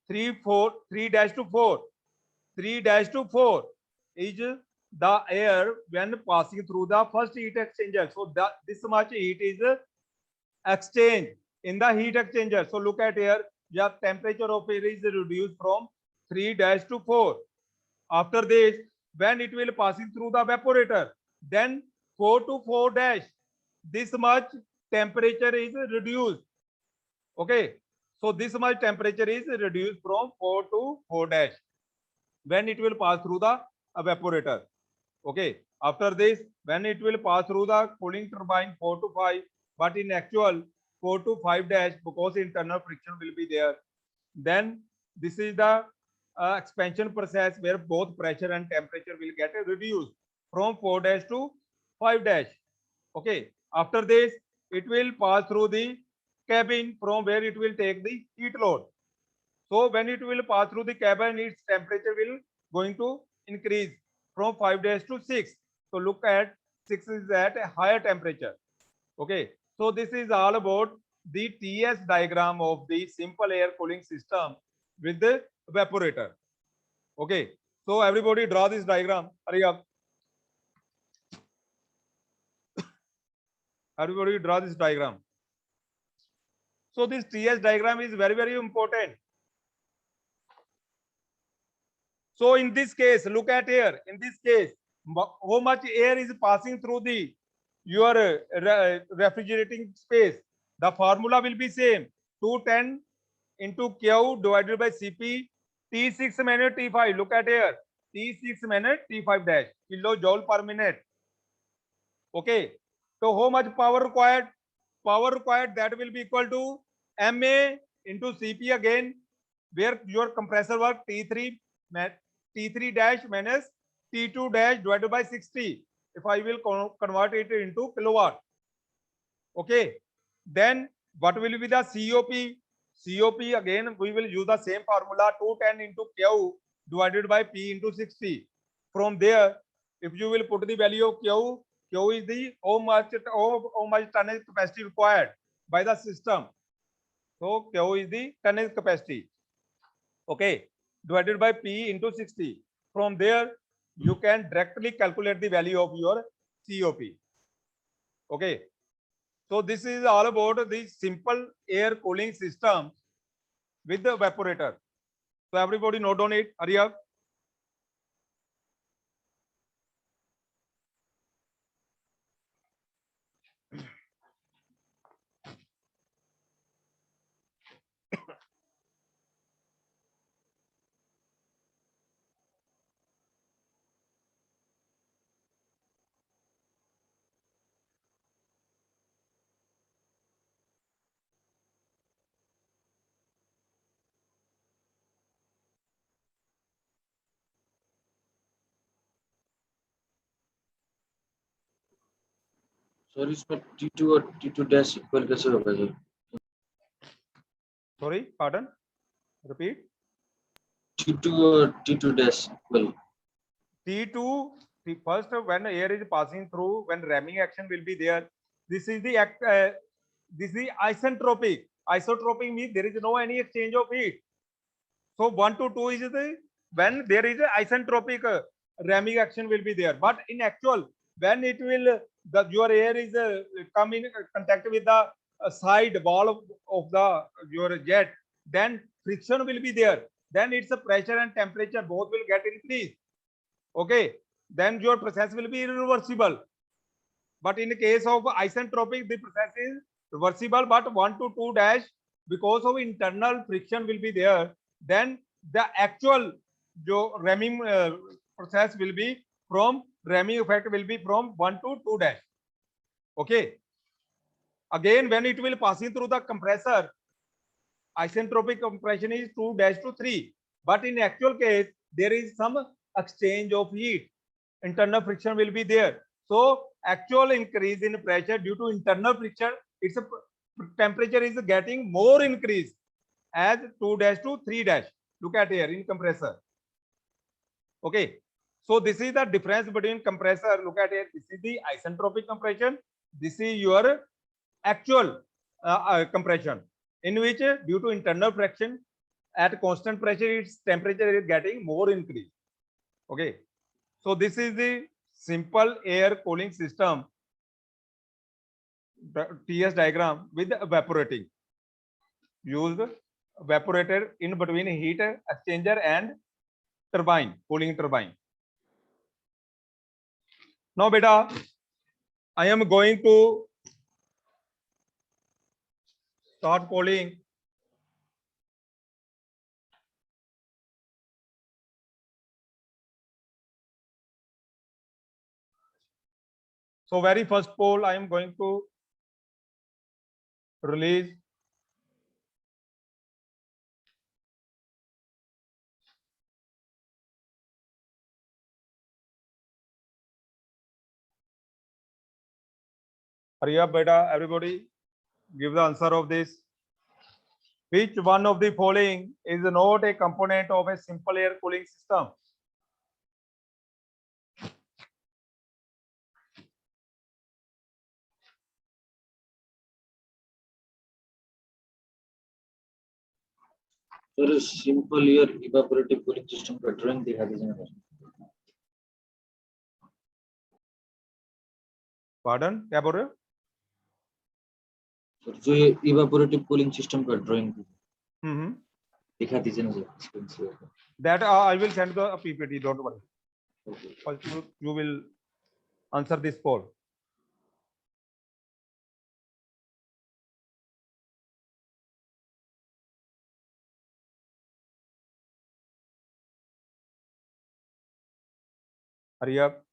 Speaker 1: 3 dash to 4 is the air when passing through the first heat exchanger. So this much heat is exchanged in the heat exchanger. So look at here, your temperature of air is reduced from 3 dash to 4. After this, when it will passing through the evaporator, then 4 to 4 dash, this much temperature is reduced. Okay, so this much temperature is reduced from 4 to 4 dash when it will pass through the evaporator. Okay, after this, when it will pass through the cooling turbine, 4 to 5, but in actual 4 to 5 dash, because internal friction will be there. Then this is the expansion process where both pressure and temperature will get reduced from 4 dash to 5 dash. Okay, after this, it will pass through the cabin, from where it will take the heat load. So when it will pass through the cabin, its temperature will going to increase from 5 dash to 6. So look at 6 is at a higher temperature. Okay, so this is all about the TS diagram of the simple air cooling system with the evaporator. Okay, so everybody draw this diagram. Hurry up. Everybody draw this diagram. So this TS diagram is very, very important. So in this case, look at here. In this case, how much air is passing through the your refrigerating space? The formula will be same. 210 into Q divided by Cp. T6 minute T5. Look at here. T6 minute T5 dash kilojoule per minute. Okay. So how much power required? Power required, that will be equal to Ma into Cp again, where your compressor work T3 dash minus T2 dash divided by 60. If I will convert it into kilowatt. Okay. Then what will be the COP? COP again, we will use the same formula, 210 into Q divided by P into 60. From there, if you will put the value of Q is the how much tonnage capacity required by the system. So Q is the tonnage capacity. Okay, divided by P into 60. From there, you can directly calculate the value of your COP. Okay. So this is all about the simple air cooling system with the evaporator. So everybody note on it. Hurry up.
Speaker 5: Sir इसमें T2 और T2 dash equal कैसे होगा sir?
Speaker 1: Sorry, pardon. Repeat.
Speaker 5: T2 और T2 dash equal.
Speaker 1: T2, the first when air is passing through, when ramming action will be there. This is the this is the isentropic. Isotropic means there is no any exchange of heat. So 1 to 2 is the when there is a isentropic ramming action will be there. But in actual, when it will your air is come in contact with the side wall of the your jet, then friction will be there. Then its pressure and temperature both will get increased. Okay, then your process will be irreversible. But in the case of isentropic, the process is reversible, but 1 to 2 dash, because of internal friction will be there, then the actual ramming process will be from ramming effect will be from 1 to 2 dash. Okay. Again, when it will passing through the compressor, isentropic compression is 2 dash to 3. But in actual case, there is some exchange of heat. Internal friction will be there. So actual increase in pressure due to internal friction, its temperature is getting more increase as 2 dash to 3 dash. Look at here in compressor. Okay. So this is the difference between compressor. Look at here. This is the isentropic compression. This is your actual compression, in which due to internal friction at constant pressure, its temperature is getting more increase. Okay. So this is the simple air cooling system, the TS diagram with evaporating. Use evaporator in between heat exchanger and turbine, cooling turbine. Now, beta, I am going to start cooling. So very first pole I am going to release. Hurry up, beta, everybody. Give the answer of this. Which one of the following is not a component of a simple air cooling system?
Speaker 5: Sir simple air evaporative cooling system का drawing दिखा दीजिए ना.
Speaker 1: Pardon? क्या बोल रहे हो?
Speaker 5: Sir जो ये इवेपोरेटिव कूलिंग सिस्टम का ड्राइंग. दिखा दीजिए ना सर स्क्रीन से।
Speaker 1: That I will send the PPT. Don't worry.
Speaker 5: Okay.
Speaker 1: First you will answer this poll. Hurry up.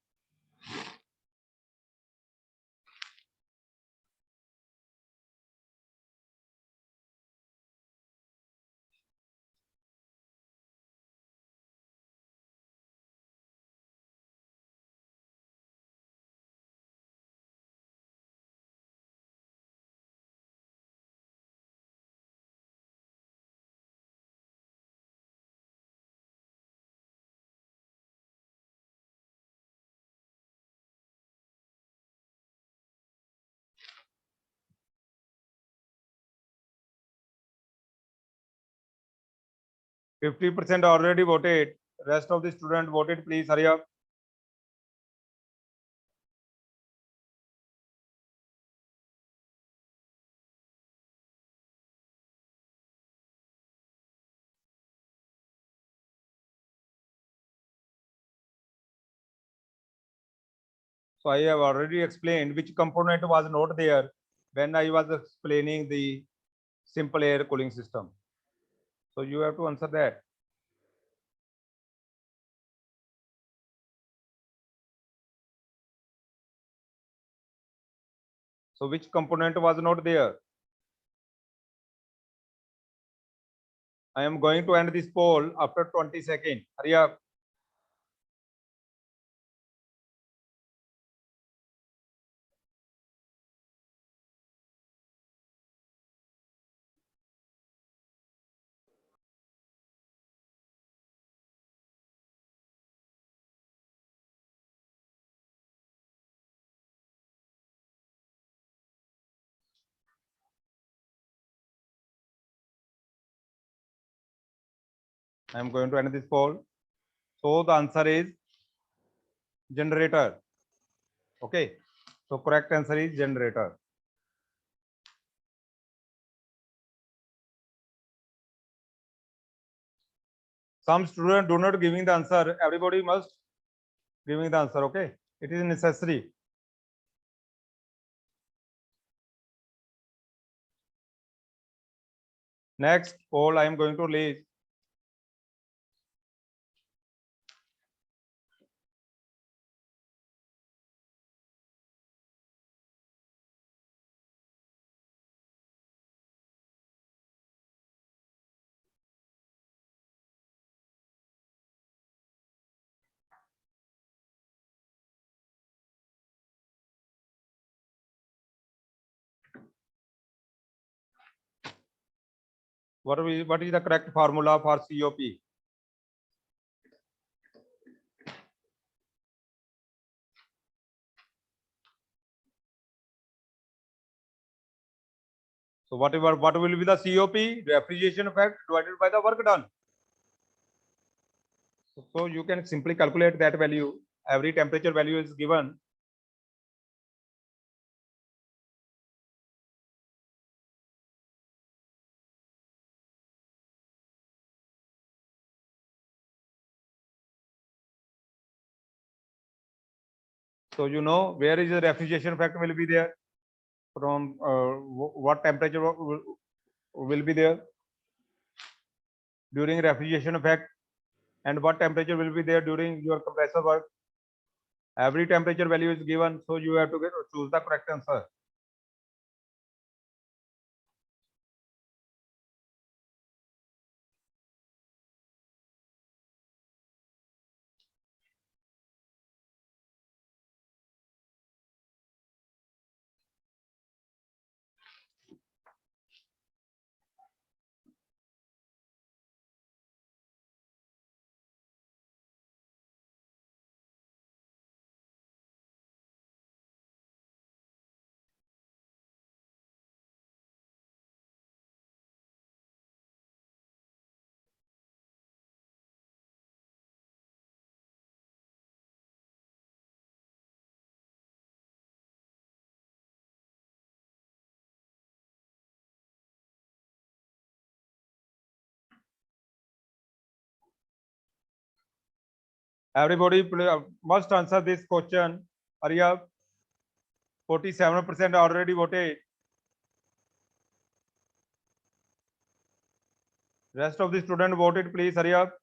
Speaker 1: %50 already voted. Rest of the student voted. Please hurry up. So I have already explained which component was not there when I was explaining the simple air cooling system. So you have to answer that. So which component was not there? I am going to end this poll after 20 seconds. Hurry up. I am going to end this poll. So the answer is generator. Okay. So correct answer is generator. Some students do not giving the answer. Everybody must giving the answer. Okay. It is necessary. Next poll I am going to release. What is the correct formula for COP? So what will be the COP? Refrigeration effect divided by the work done. So you can simply calculate that value. Every temperature value is given. So you know where is the refrigeration effect will be there, from what temperature will be there during refrigeration effect, and what temperature will be there during your compressor work. Every temperature value is given, so you have to choose the correct answer. Everybody must answer this question. Hurry up. 47% already voted. Rest of the student voted. Please hurry up.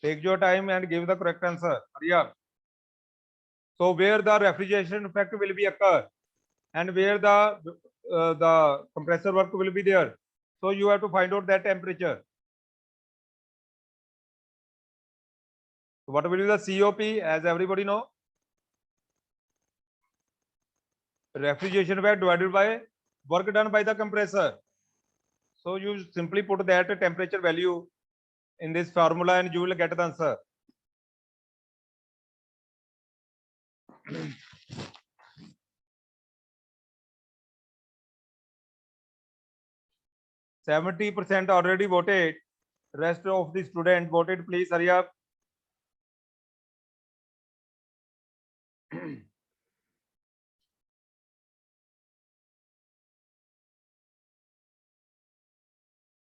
Speaker 1: Take your time and give the correct answer. Hurry up. So where the refrigeration effect will be occur, and where the compressor work will be there. So you have to find out that temperature. So what will be the COP, as everybody know? Refrigeration effect divided by work done by the compressor. So you simply put that temperature value in this formula and you will get the answer. %70 already voted. Rest of the student voted. Please hurry up.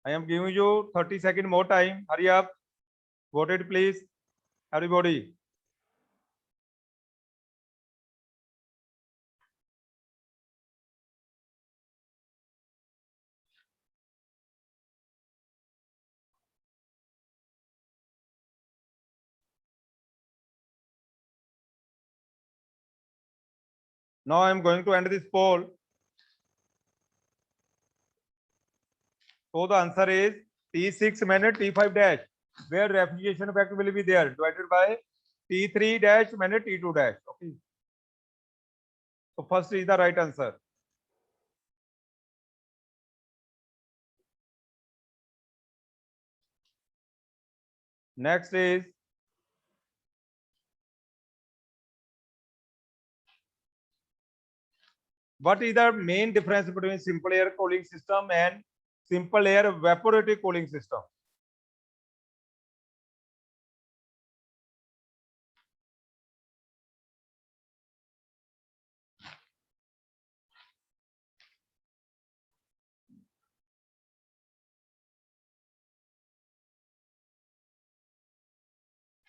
Speaker 1: I am giving you 30-second more time. Hurry up. Voted, please. Everybody. Now I am going to end this poll. So the answer is T6 minus T5 dash, where refrigeration effect will be there, divided by T3 dash minus T2 dash. Okay. So first is the right answer. Next is what is the main difference between simple air cooling system and simple air evaporative cooling system?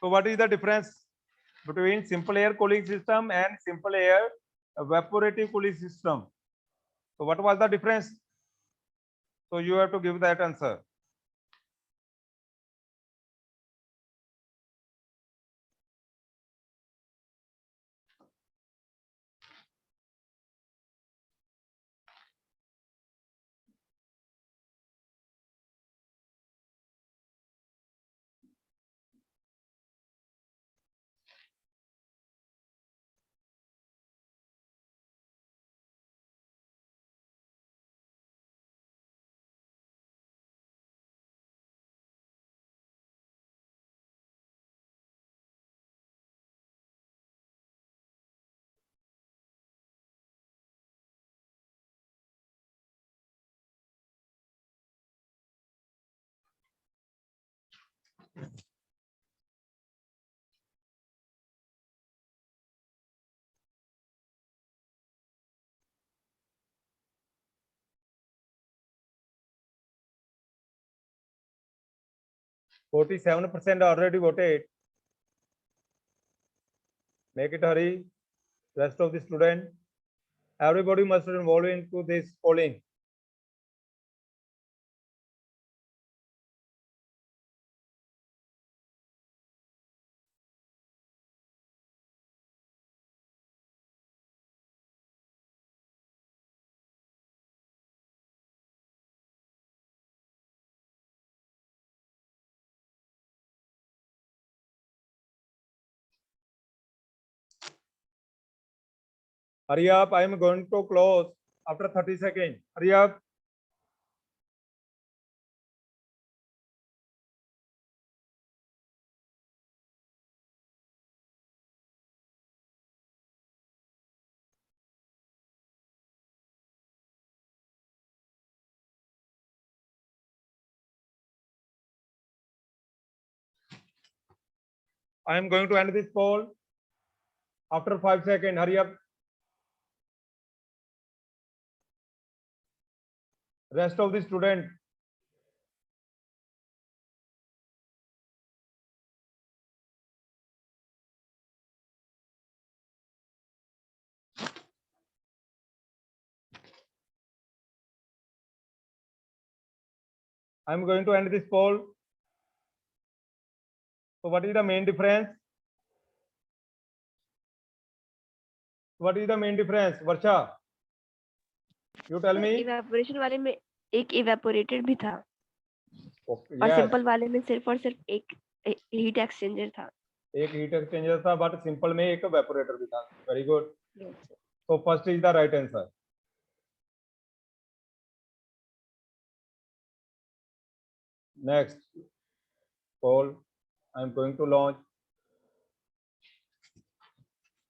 Speaker 1: So what is the difference between simple air cooling system and simple air evaporative cooling system? So what was the difference? So you have to give that answer. %47 already voted. Make it hurry. Rest of the student. Everybody must involve into this polling. Hurry up. I am going to close after 30 seconds. Hurry up. I am going to end this poll after 5 seconds. Hurry up. Rest of the student. I am going to end this poll. So what is the main difference? What is the main difference? Varsha, you tell me.
Speaker 3: Evaporation वाले में एक evaporated भी था
Speaker 1: Okay,
Speaker 3: और
Speaker 1: yes,
Speaker 3: simple वाले में सिर्फ और सिर्फ एक हीट एक्सचेंजर था.
Speaker 1: एक हीट एक्सचेंजर था, बट सिंपल में एक वेपोरेटर भी था. Very good.
Speaker 3: Yes, sir.
Speaker 1: So first is the right answer. Next poll I am going to launch.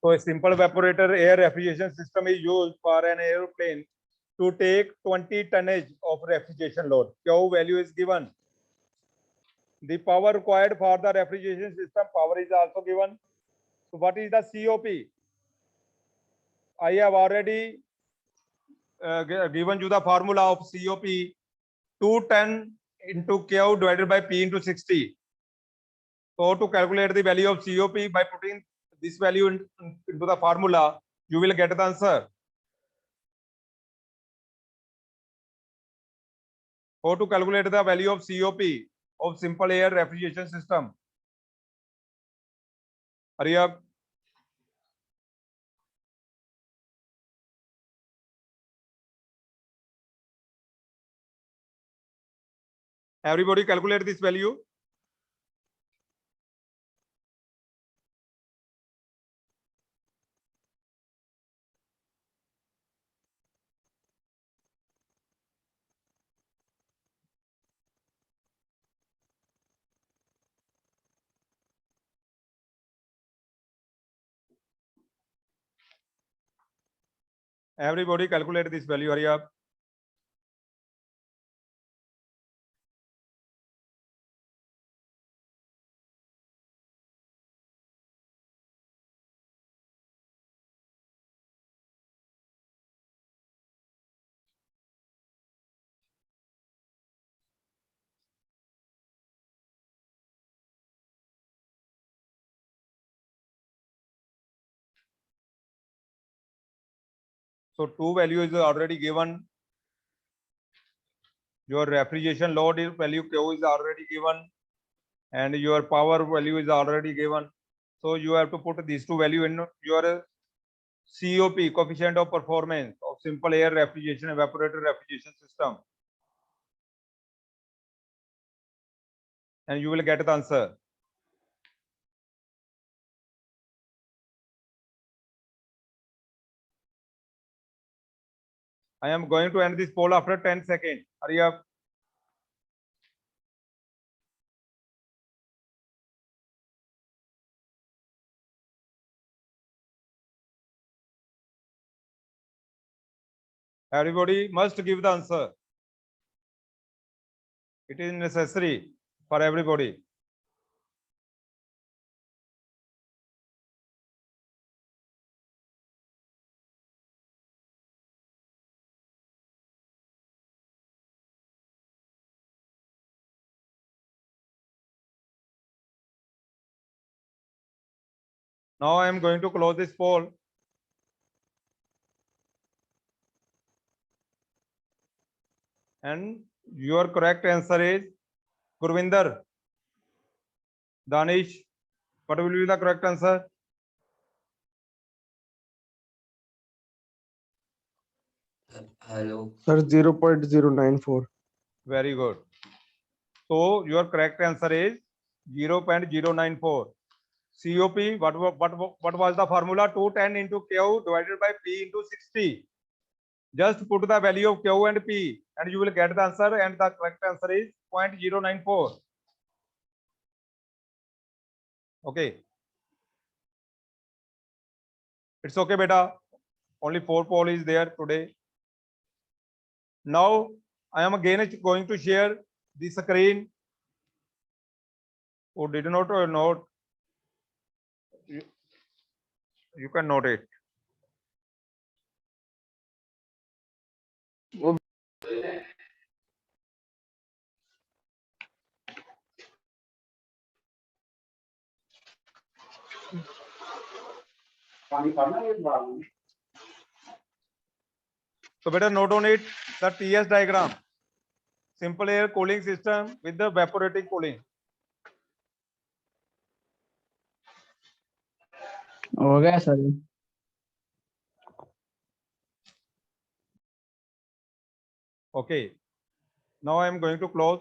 Speaker 1: So a simple evaporator air refrigeration system is used for an aeroplane to take 20 tonnage of refrigeration load. Q value is given. The power required for the refrigeration system power is also given. So what is the COP? I have already given you the formula of COP 210 into Q divided by P into 60. So to calculate the value of COP by putting this value into the formula, you will get the answer. How to calculate the value of COP of simple air refrigeration system? Hurry up. Everybody calculate this value. Everybody calculate this value. Hurry up. So two values is already given. Your refrigeration load value Q is already given, and your power value is already given. So you have to put these two value in your COP, coefficient of performance of simple air refrigeration evaporator refrigeration system, and you will get the answer. I am going to end this poll after 10 seconds. Hurry up. Everybody must give the answer. It is necessary for everybody. Now I am going to close this poll. And your correct answer is Gurvinder. Danish, what will be the correct answer?
Speaker 2: Hello.
Speaker 7: Sir, 0.094.
Speaker 1: Very good. So your correct answer is 0.094. COP, what was the formula? 210 into Q divided by P into 60. Just put the value of Q and P and you will get the answer, and the correct answer is 0.094. Okay. It's okay, beta. Only 4 poll is there today. Now I am again going to share the screen. Who did not note? You can note it. So better note on it the TS diagram. Simple air cooling system with the evaporating cooling.
Speaker 4: हो गया sir
Speaker 1: Okay. Now I am going to close.